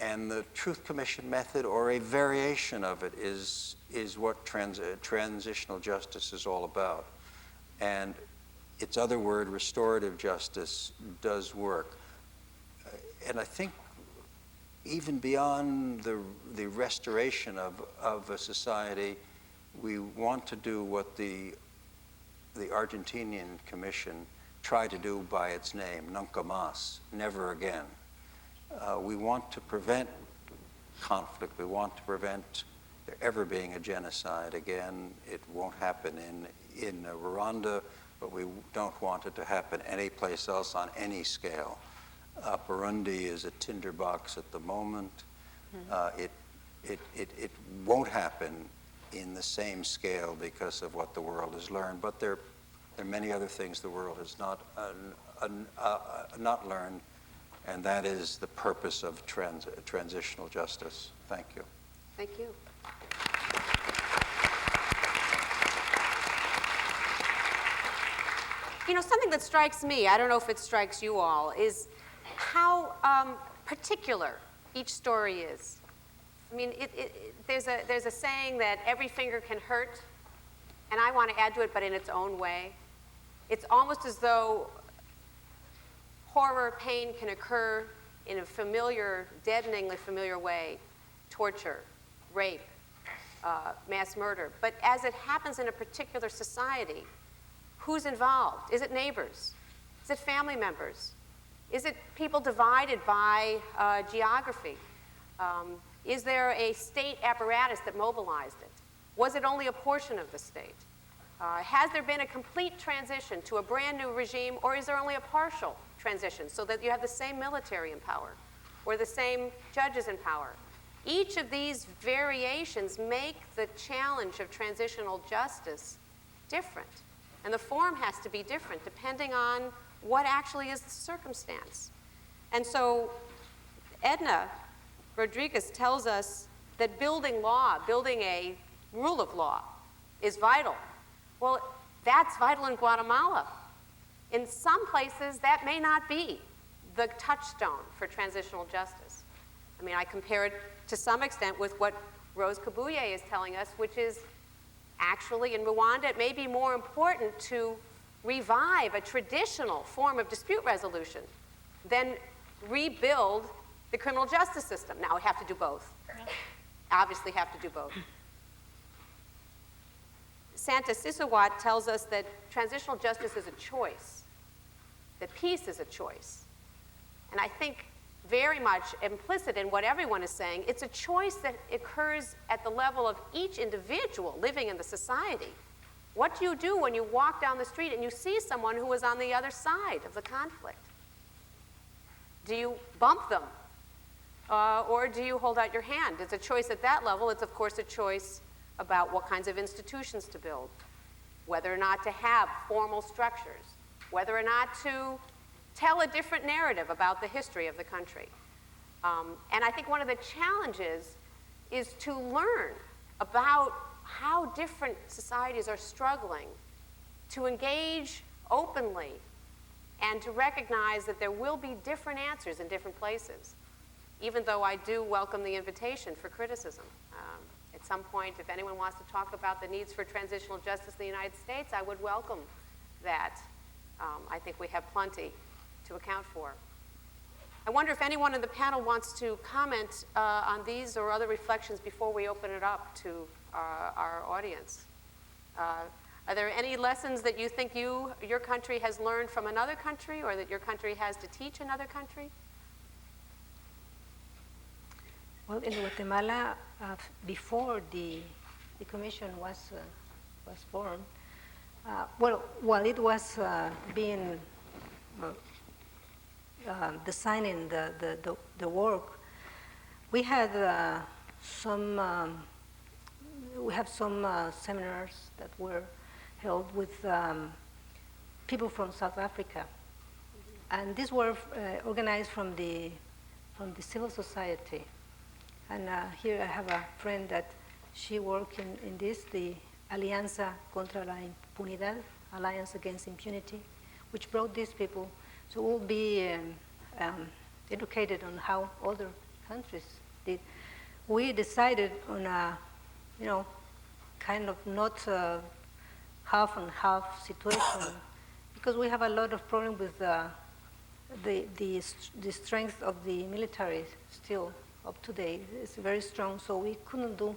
And the Truth Commission method, or a variation of it, is what transitional justice is all about. And its other word, restorative justice, does work. And I think even beyond the restoration of a society, we want to do what the Argentinian Commission tried to do by its name, nunca más, never again. We want to prevent conflict. We want to prevent there ever being a genocide again. It won't happen in Rwanda, but we don't want it to happen anyplace else on any scale. Burundi is a tinderbox at the moment. It won't happen in the same scale because of what the world has learned, but there are many other things the world has not learned, and that is the purpose of transitional justice. Thank you. Thank you. You know, something that strikes me, I don't know if it strikes you all, is how particular each story is. I mean, there's a saying that every finger can hurt, and I want to add to it, but in its own way. It's almost as though horror, pain can occur in a familiar, deadeningly familiar way. Torture, rape, mass murder. But as it happens in a particular society, who's involved? Is it neighbors? Is it family members? Is it people divided by geography? Is there a state apparatus that mobilized it? Was it only a portion of the state? Has there been a complete transition to a brand new regime, or is there only a partial transition so that you have the same military in power or the same judges in power? Each of these variations make the challenge of transitional justice different. And the form has to be different depending on what actually is the circumstance. And so Edna Rodriguez tells us that building law, building a rule of law, is vital. Well, that's vital in Guatemala. In some places, that may not be the touchstone for transitional justice. I mean, I compare it to some extent with what Rose Kabuye is telling us, which is actually in Rwanda, it may be more important to revive a traditional form of dispute resolution than rebuild the criminal justice system. Now, we have to do both. Obviously have to do both. Santa Sisawat tells us that transitional justice is a choice, that peace is a choice. And I think very much implicit in what everyone is saying, it's a choice that occurs at the level of each individual living in the society. What do you do when you walk down the street and you see someone who is on the other side of the conflict? Do you bump them? Or do you hold out your hand? It's a choice at that level. It's, of course, a choice about what kinds of institutions to build, whether or not to have formal structures, whether or not to tell a different narrative about the history of the country. And I think one of the challenges is to learn about how different societies are struggling to engage openly and to recognize that there will be different answers in different places, even though I do welcome the invitation for criticism. At some point, if anyone wants to talk about the needs for transitional justice in the United States, I would welcome that. I think we have plenty to account for. I wonder if anyone in the panel wants to comment on these or other reflections before we open it up to our audience. Are there any lessons that you think your country has learned from another country, or that your country has to teach another country? Well, in Guatemala, before the commission was formed, well, while it was being designing the work, we had some seminars that were held with people from South Africa, and these were organized from the civil society. And here I have a friend that she worked in this, the Alianza contra la Impunidad, Alliance Against Impunity, which brought these people. So we'll be educated on how other countries did. We decided on a, kind of not half and half situation because we have a lot of problem with the strength of the military still up to date. It's very strong, so we couldn't do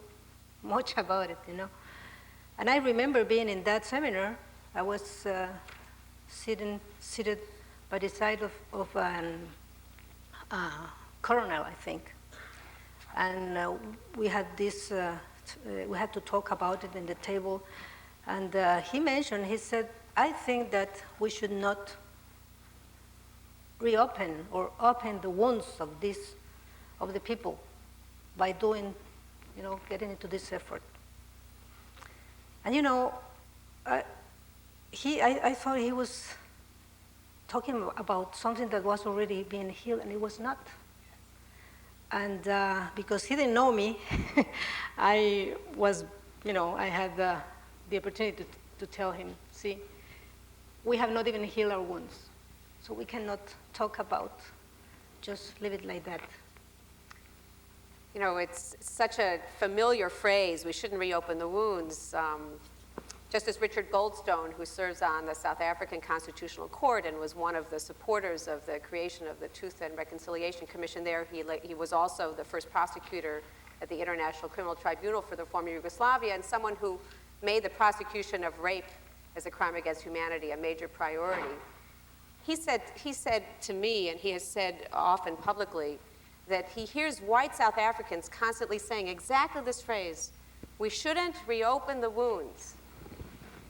much about it, And I remember being in that seminar. I was seated by the side of an colonel, I think. And we had this, we had to talk about it in the table. And he said, I think that we should not reopen or open the wounds of the people by doing, getting into this effort. And I thought he was talking about something that was already being healed, and it was not. And because he didn't know me, I was, I had the opportunity to tell him, see, we have not even healed our wounds, so we cannot talk about, just leave it like that. It's such a familiar phrase, we shouldn't reopen the wounds. Justice Richard Goldstone, who serves on the South African Constitutional Court and was one of the supporters of the creation of the Truth and Reconciliation Commission there, he was also the first prosecutor at the International Criminal Tribunal for the former Yugoslavia, and someone who made the prosecution of rape as a crime against humanity a major priority. He said to me, and he has said often publicly, that he hears white South Africans constantly saying exactly this phrase, we shouldn't reopen the wounds.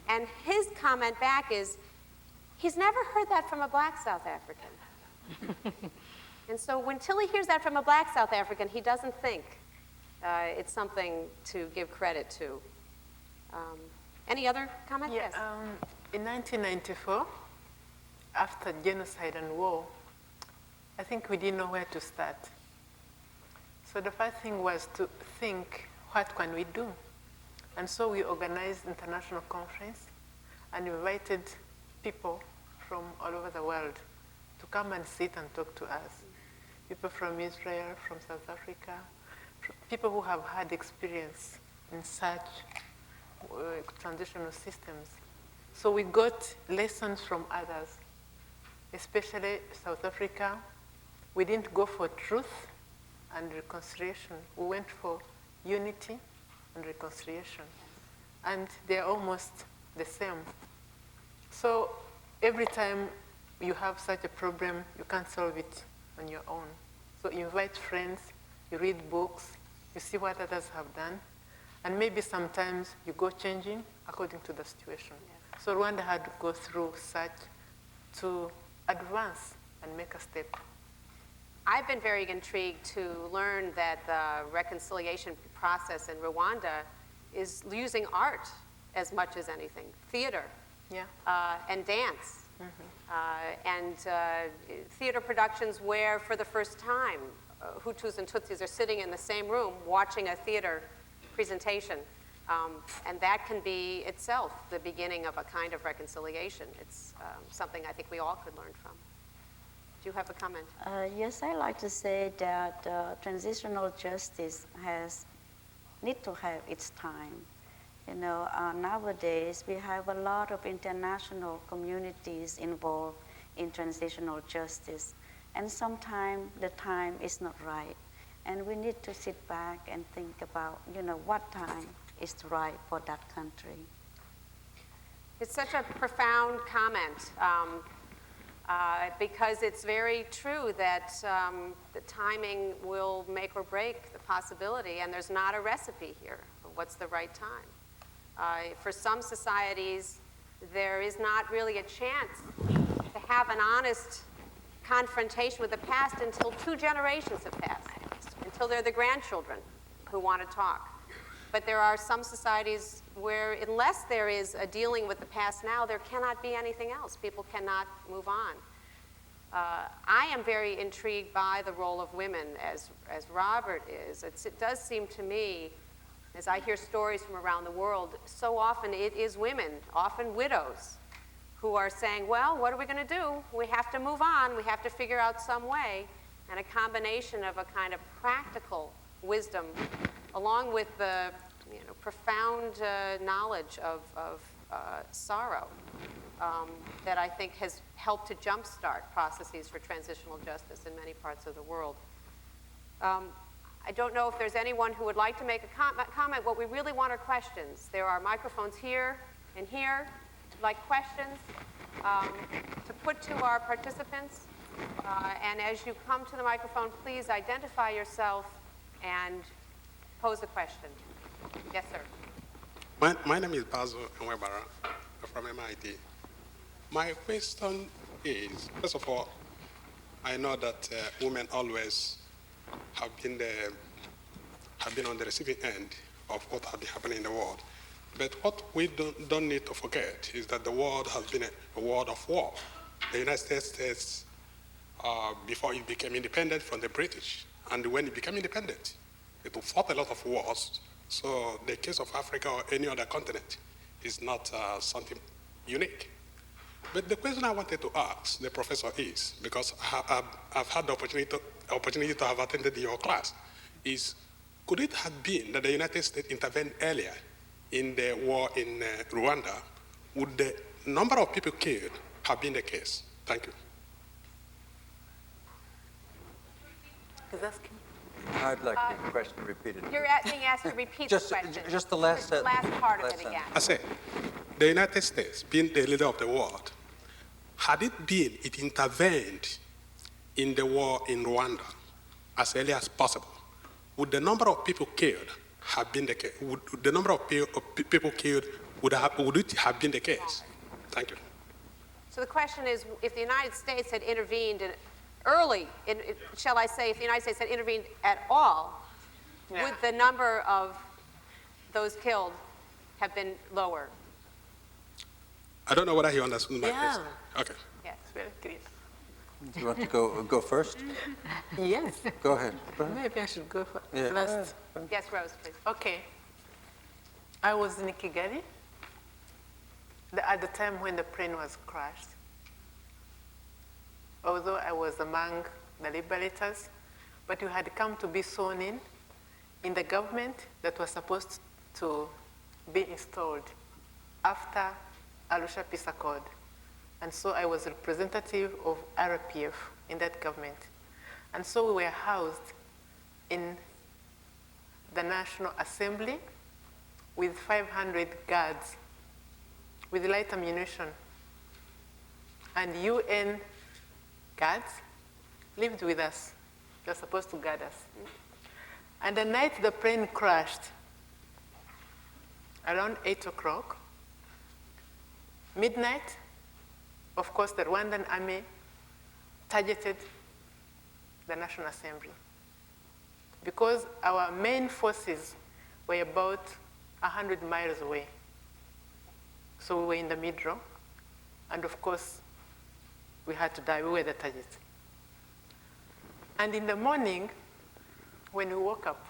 And his comment back is, he's never heard that from a black South African. And so until he hears that from a black South African, he doesn't think it's something to give credit to. Any other comment? Yeah, Yes. In 1994, after genocide and war, I think we didn't know where to start. So the first thing was to think, what can we do? And so we organized international conference and invited people from all over the world to come and sit and talk to us. People from Israel, from South Africa, people who have had experience in such transitional systems. So we got lessons from others, especially South Africa. We didn't go for truth and reconciliation. We went for unity and reconciliation. And they're almost the same. So every time you have such a problem, you can't solve it on your own. So you invite friends, you read books, you see what others have done, and maybe sometimes you go changing according to the situation. Yes. So Rwanda had to go through such to advance and make a step. I've been very intrigued to learn that the reconciliation process in Rwanda is using art as much as anything, theater, yeah. And dance, and theater productions where, for the first time, Hutus and Tutsis are sitting in the same room watching a theater presentation, and that can be itself the beginning of a kind of reconciliation. It's something I think we all could learn from. Do you have a comment? Yes, I like to say that transitional justice need to have its time. Nowadays we have a lot of international communities involved in transitional justice, and sometimes the time is not right, and we need to sit back and think about, what time is right for that country. It's such a profound comment. Because it's very true that the timing will make or break the possibility, and there's not a recipe here of what's the right time. For some societies, there is not really a chance to have an honest confrontation with the past until 2 generations have passed, until they're the grandchildren who want to talk. But there are some societies where, unless there is a dealing with the past now, there cannot be anything else. People cannot move on. I am very intrigued by the role of women, as Robert is. It does seem to me, as I hear stories from around the world, so often it is women, often widows, who are saying, well, what are we going to do? We have to move on. We have to figure out some way. and a combination of a kind of practical wisdom along with the profound knowledge of sorrow that I think has helped to jumpstart processes for transitional justice in many parts of the world. I don't know if there's anyone who would like to make a comment. What we really want are questions. There are microphones here and here, like questions to put to our participants. And as you come to the microphone, please identify yourself and pose a question. Yes, sir. My name is Basil Nwebara from MIT. My question is, first of all, I know that women always have been on the receiving end of what has been happening in the world. But what we don't need to forget is that the world has been a world of war. The United States, before it became independent from the British, and when it became independent, it fought a lot of wars. So the case of Africa or any other continent is not something unique. But the question I wanted to ask the professor is, because I've had the opportunity to have attended your class, is could it have been that the United States intervened earlier in the war in Rwanda? Would the number of people killed have been the case? Thank you. He's asking. I'd like the question repeated. You're being asked to repeat Just- the question. just the last The last part of last it sentence. again. I say, the United States, being the leader of the world, had it intervened in the war in Rwanda as early as possible, would the number of people killed have been the case? Would the number of people killed, would it have been the case? Thank you. So the question is, if the United States had intervened early, shall I say, if the United States had intervened at all, Yeah. would the number of those killed have been lower? I don't know whether he understood my Yeah. question. Okay. Yes. It's very clear. Do you want to go first? Yes. Go ahead. Go ahead. Maybe I should go Yeah. first. Yes, Rose, please. Okay. I was in Kigali at the time when the plane was crashed. Although I was among the liberators, but you had come to be sworn in the government that was supposed to be installed after Arusha Peace Accord. And so I was representative of RPF in that government. And so we were housed in the National Assembly with 500 guards with light ammunition. And UN guards lived with us. They were supposed to guard us. And the night the plane crashed, around 8 o'clock, midnight, of course, the Rwandan army targeted the National Assembly because our main forces were about 100 miles away. So we were in the middle, and of course, we had to die. We were the target. And in the morning, when we woke up,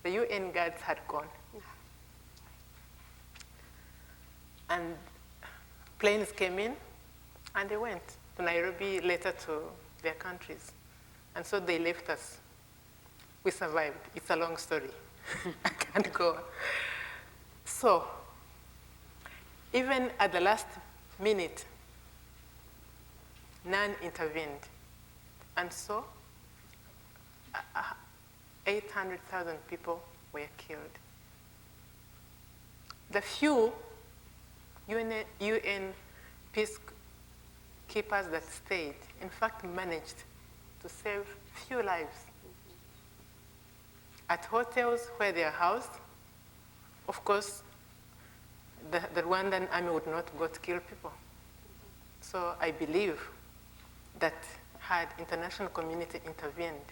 the UN guards had gone. And planes came in, and they went to Nairobi, later to their countries. And so they left us. We survived. It's a long story. I can't go on. So, even at the last minute, none intervened. And so, 800,000 people were killed. The few UN peacekeepers that stayed, in fact, managed to save few lives. At hotels where they are housed, of course, the Rwandan army would not go to kill people. So I believe that had international community intervened,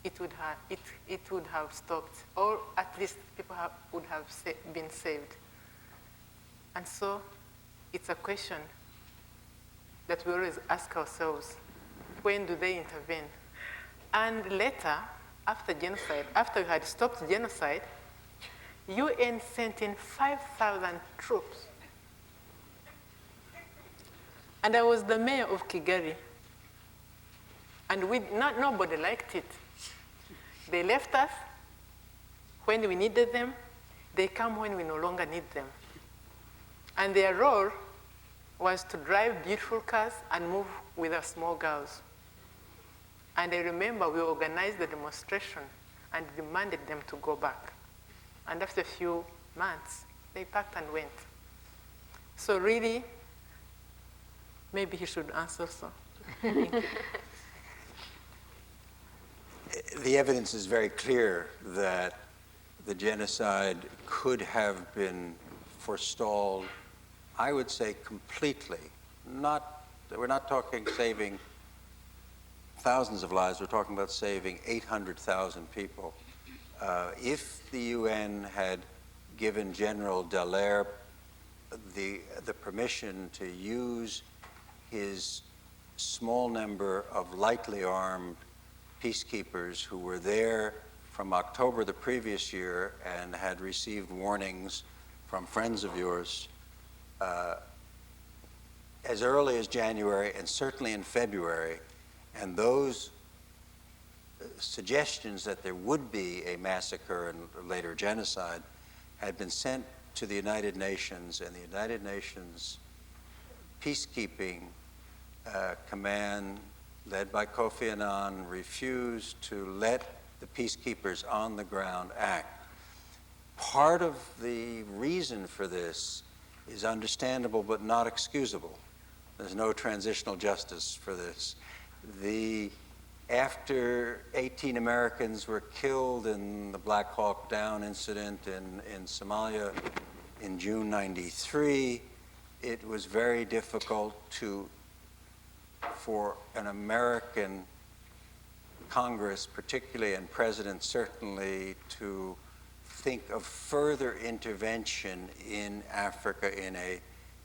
it would have stopped, or at least people would have been saved. And so it's a question that we always ask ourselves, when do they intervene? And later, after genocide, after we had stopped genocide, UN sent in 5,000 troops. And I was the mayor of Kigali. And nobody liked it. They left us when we needed them. They come when we no longer need them. And their role was to drive beautiful cars and move with our small girls. And I remember we organized the demonstration and demanded them to go back. And after a few months, they packed and went. So really, maybe he should answer so. Thank you. The evidence is very clear that the genocide could have been forestalled, I would say completely. We're not talking saving thousands of lives, we're talking about saving 800,000 people. If the UN had given General Dallaire the permission to use his small number of lightly armed peacekeepers who were there from October the previous year and had received warnings from friends of yours as early as January and certainly in February, and those suggestions that there would be a massacre and later genocide had been sent to the United Nations, and the United Nations peacekeeping command led by Kofi Annan refused to let the peacekeepers on the ground act. Part of the reason for this is understandable but not excusable. There's no transitional justice for this. After 18 Americans were killed in the Black Hawk Down incident in Somalia in June '93, it was very difficult for an American Congress, particularly, and President certainly, to think of further intervention in Africa in a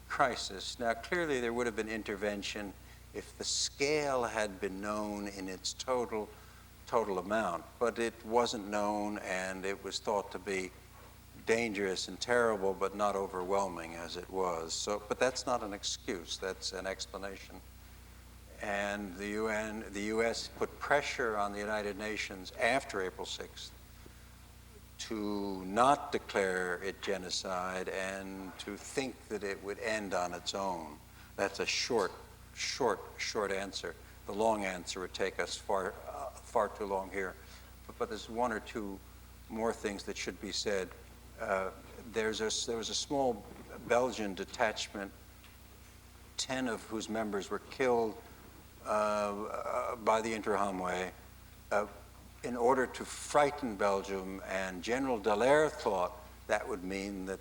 crisis. Now, clearly there would have been intervention if the scale had been known in its total amount, but it wasn't known, and it was thought to be dangerous and terrible, but not overwhelming as it was. So, but that's not an excuse, that's an explanation. And the US put pressure on the United Nations after April 6th to not declare it genocide and to think that it would end on its own. That's a short answer. The long answer would take us far too long here. But there's one or two more things that should be said. There was a small Belgian detachment, 10 of whose members were killed by the Interahamwe in order to frighten Belgium, and General Dallaire thought that would mean that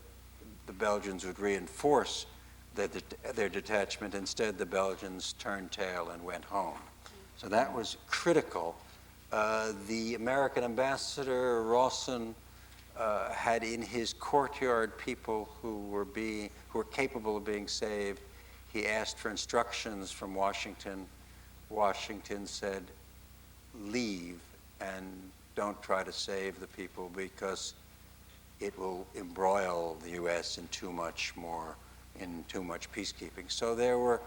the Belgians would reinforce their detachment. Instead, the Belgians turned tail and went home. So that was critical. The American ambassador, Rawson, had in his courtyard people who were capable of being saved. He asked for instructions from Washington. Washington said, leave and don't try to save the people because it will embroil the US in too much peacekeeping. So there were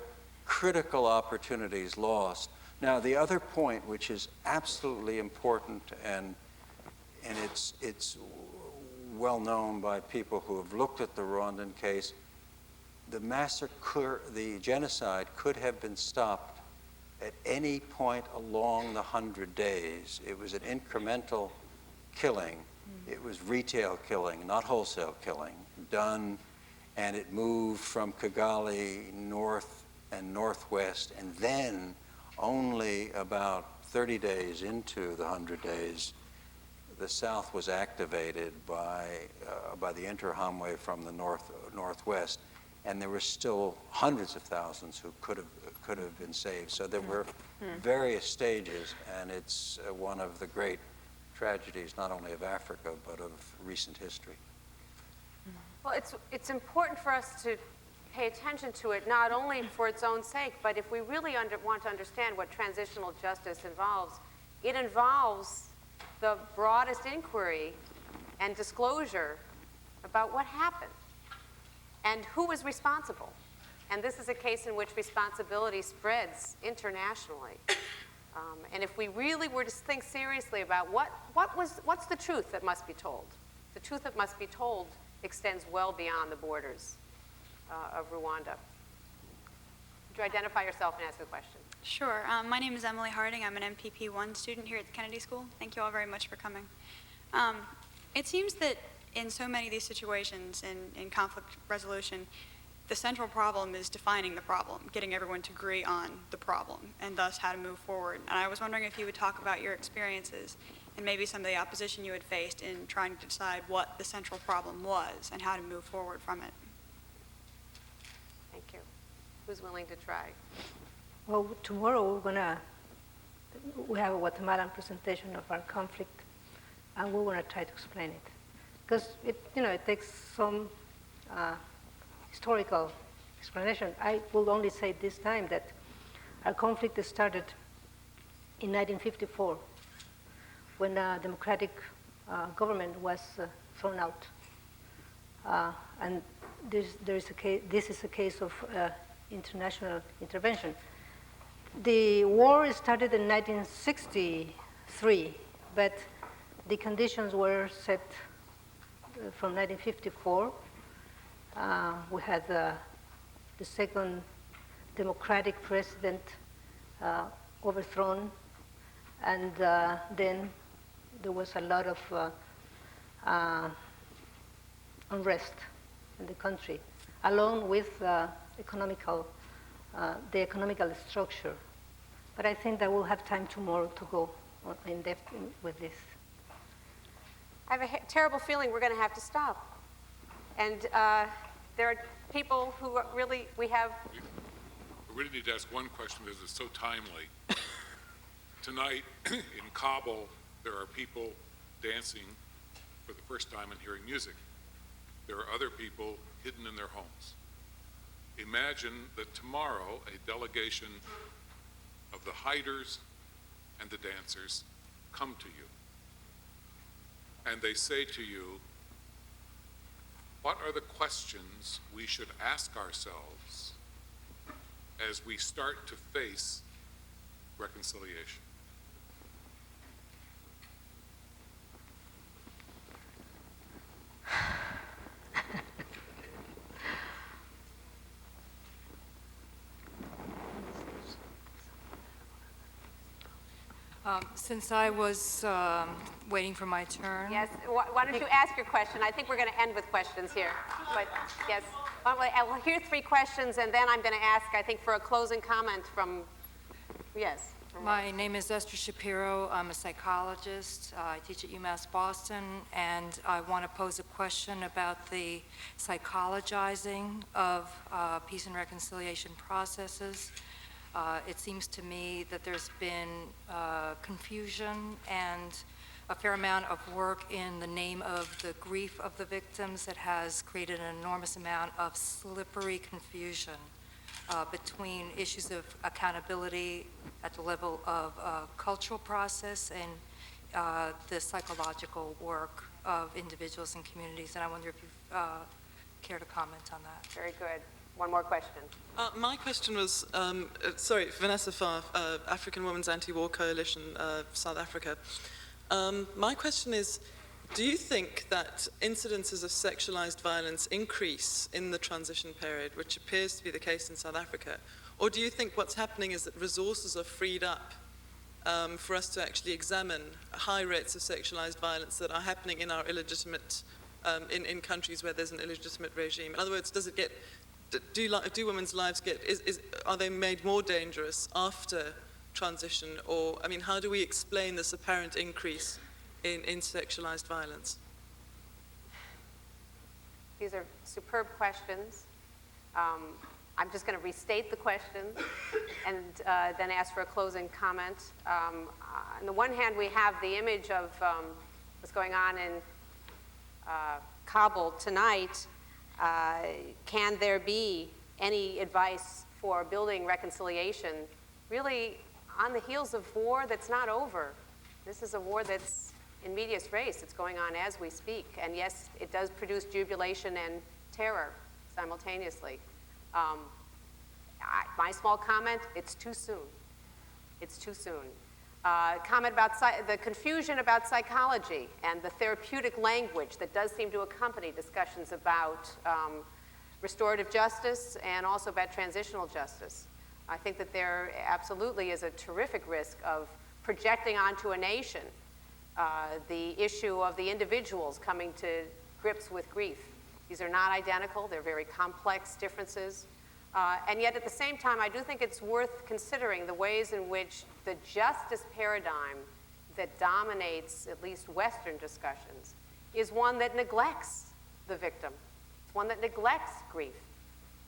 critical opportunities lost. Now, the other point, which is absolutely important, and it's well known by people who have looked at the Rwandan case, the massacre, the genocide could have been stopped at any point along the 100 days. It was an incremental killing. It was retail killing, not wholesale killing, done, and it moved from Kigali north and northwest, and then only about 30 days into the 100 days, the South was activated by the Interahamwe from the northwest, and there were still hundreds of thousands who could have been saved. So there were various stages, and it's one of the great tragedies, not only of Africa, but of recent history. Well, it's important for us to pay attention to it, not only for its own sake, but if we really want to understand what transitional justice involves, it involves the broadest inquiry and disclosure about what happened and who was responsible. And this is a case in which responsibility spreads internationally. And if we really were to think seriously about what's the truth that must be told, the truth that must be told extends well beyond the borders of Rwanda. Would you identify yourself and ask a question? Sure. My name is Emily Harding. I'm an MPP1 student here at the Kennedy School. Thank you all very much for coming. It seems that in so many of these situations in conflict resolution, the central problem is defining the problem, getting everyone to agree on the problem, and thus how to move forward. And I was wondering if you would talk about your experiences and maybe some of the opposition you had faced in trying to decide what the central problem was and how to move forward from it. Thank you. Who's willing to try? Well, tomorrow we have a Guatemalan presentation of our conflict, and we want to try to explain it, because it takes some historical explanation. I will only say this time that our conflict started in 1954, when a democratic government was thrown out, and this is a case of international intervention. The war started in 1963, but the conditions were set from 1954. We had the second democratic president overthrown, and then there was a lot of unrest in the country, along with the economical structure. But I think that we'll have time tomorrow to go in depth with this. I have a terrible feeling we're going to have to stop. And there are people who are really, we really need to ask one question because it's so timely. Tonight in Kabul, there are people dancing for the first time and hearing music. There are other people hidden in their homes. Imagine that tomorrow a delegation of the hiders and the dancers come to you, and they say to you, what are the questions we should ask ourselves as we start to face reconciliation? Since I was waiting for my turn. yes, why don't you ask your question? I think we're going to end with questions here. But yes, I'll hear 3 questions, and then I'm going to ask, I think, for a closing comment from, yes. My name is Esther Shapiro. I'm a psychologist. I teach at UMass Boston, and I want to pose a question about the psychologizing of peace and reconciliation processes. It seems to me that there's been confusion and a fair amount of work in the name of the grief of the victims that has created an enormous amount of slippery confusion between issues of accountability at the level of cultural process and the psychological work of individuals and communities. And I wonder if you care to comment on that. Very good. One more question. My question was, Vanessa Farr, African Women's Anti-War Coalition, South Africa. My question is, do you think that incidences of sexualized violence increase in the transition period, which appears to be the case in South Africa? Or do you think what's happening is that resources are freed up for us to actually examine high rates of sexualized violence that are happening in our illegitimate, in countries where there's an illegitimate regime? In other words, does it get, do women's lives get, are they made more dangerous after transition? Or, I mean, how do we explain this apparent increase in sexualized violence? These are superb questions. I'm just going to restate the question and then ask for a closing comment. On the one hand, we have the image of what's going on in Kabul tonight. Can there be any advice for building reconciliation really on the heels of war that's not over? This is a war that's in medias res. It's going on as we speak. And yes, it does produce jubilation and terror simultaneously. My small comment, it's too soon. It's too soon. Comment about the confusion about psychology and the therapeutic language that does seem to accompany discussions about restorative justice and also about transitional justice. I think that there absolutely is a terrific risk of projecting onto a nation the issue of the individuals coming to grips with grief. These are not identical. They're very complex differences. And yet at the same time, I do think it's worth considering the ways in which the justice paradigm that dominates at least Western discussions is one that neglects the victim. It's one that neglects grief.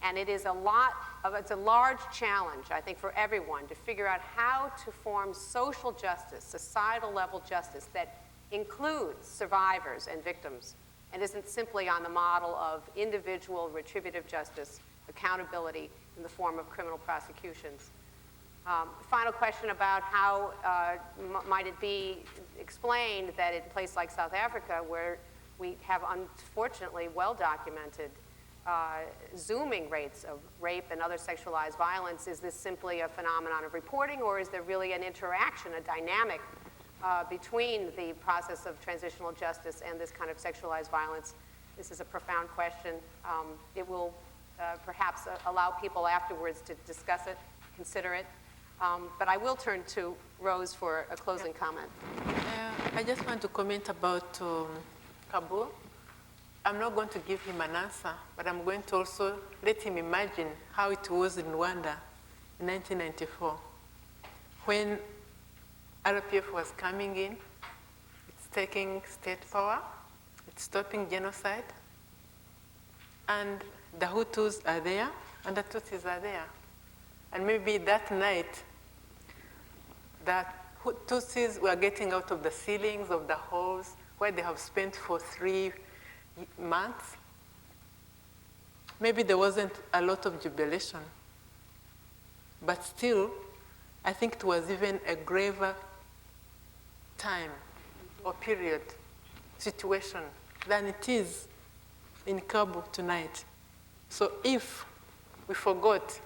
And it is it's a large challenge, I think, for everyone to figure out how to form social justice, societal level justice that includes survivors and victims and isn't simply on the model of individual retributive justice, accountability in the form of criminal prosecutions. Final question about how might it be explained that in a place like South Africa, where we have unfortunately well-documented zooming rates of rape and other sexualized violence, is this simply a phenomenon of reporting, or is there really an interaction, a dynamic between the process of transitional justice and this kind of sexualized violence? This is a profound question. It will perhaps allow people afterwards to discuss it, consider it. But I will turn to Rose for a closing comment. I just want to comment about Kabul. I'm not going to give him an answer, but I'm going to also let him imagine how it was in Rwanda in 1994. When RPF was coming in, it's taking state power, it's stopping genocide, and the Hutus are there, and the Tutsis are there. And maybe that night, that Tutsis were getting out of the ceilings of the halls where they have spent for 3 months. Maybe there wasn't a lot of jubilation. But still, I think it was even a graver time or period, situation, than it is in Kabul tonight. So if we forgot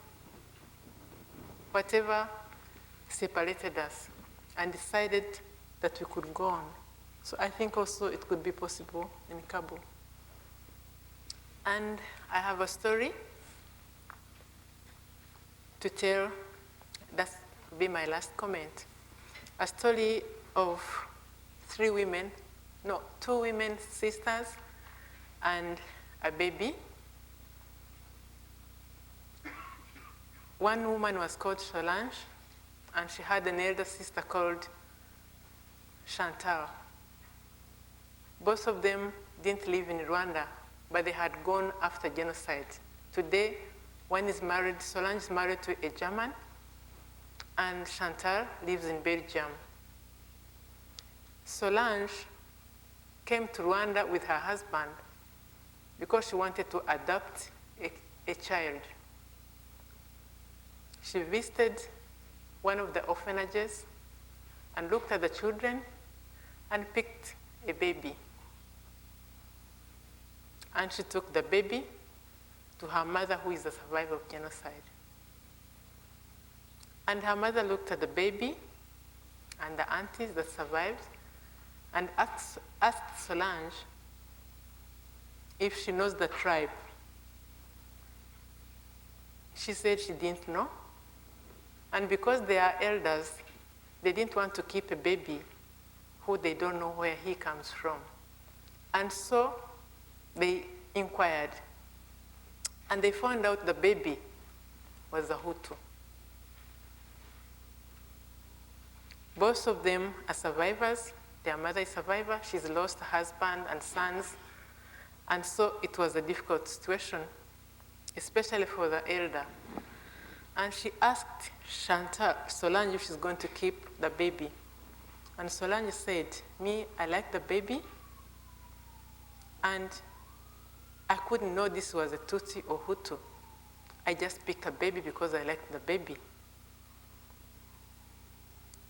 whatever separated us and decided that we could go on, so I think also it could be possible in Kabul. And I have a story to tell. That will be my last comment. A story of 2 women, sisters, and a baby. One woman was called Solange, and she had an elder sister called Chantal. Both of them didn't live in Rwanda, but they had gone after genocide. Today, one is married, Solange is married to a German, and Chantal lives in Belgium. Solange came to Rwanda with her husband because she wanted to adopt a child. She visited one of the orphanages and looked at the children and picked a baby. And she took the baby to her mother, who is a survivor of genocide. And her mother looked at the baby and the aunties that survived and asked Solange if she knows the tribe. She said she didn't know. And because they are elders, they didn't want to keep a baby who they don't know where he comes from. And so they inquired. And they found out the baby was a Hutu. Both of them are survivors. Their mother is a survivor. She's lost her husband and sons. And so it was a difficult situation, especially for the elder. And she asked Solange if she's going to keep the baby. And Solange said, me, I like the baby. And I couldn't know this was a Tutsi or Hutu. I just picked a baby because I liked the baby.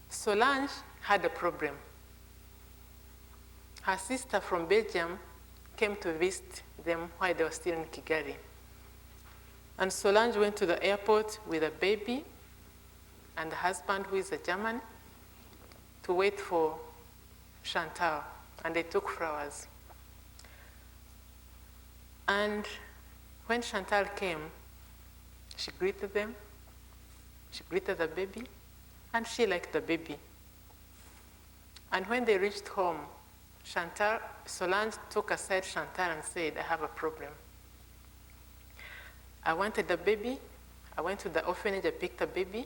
Solange had a problem. Her sister from Belgium came to visit them while they were still in Kigali. And Solange went to the airport with a baby, and the husband, who is a German, to wait for Chantal, and they took flowers. And when Chantal came, she greeted them, she greeted the baby, and she liked the baby. And when they reached home, Solange took aside Chantal and said, I have a problem. I wanted a baby. I went to the orphanage, I picked a baby,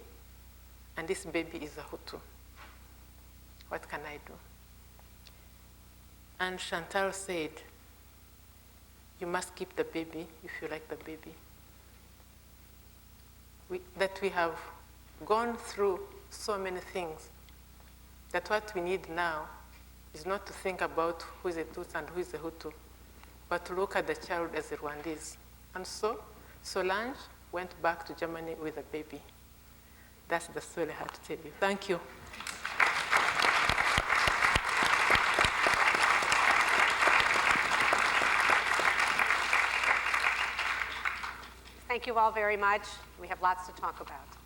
and this baby is a Hutu. What can I do? And Chantal said, you must keep the baby if you like the baby. That we have gone through so many things, that what we need now is not to think about who is a Tutsi and who is a Hutu, but to look at the child as a Rwandese. And so Solange went back to Germany with a baby. That's the story I had to tell you. Thank you. Thank you all very much. We have lots to talk about.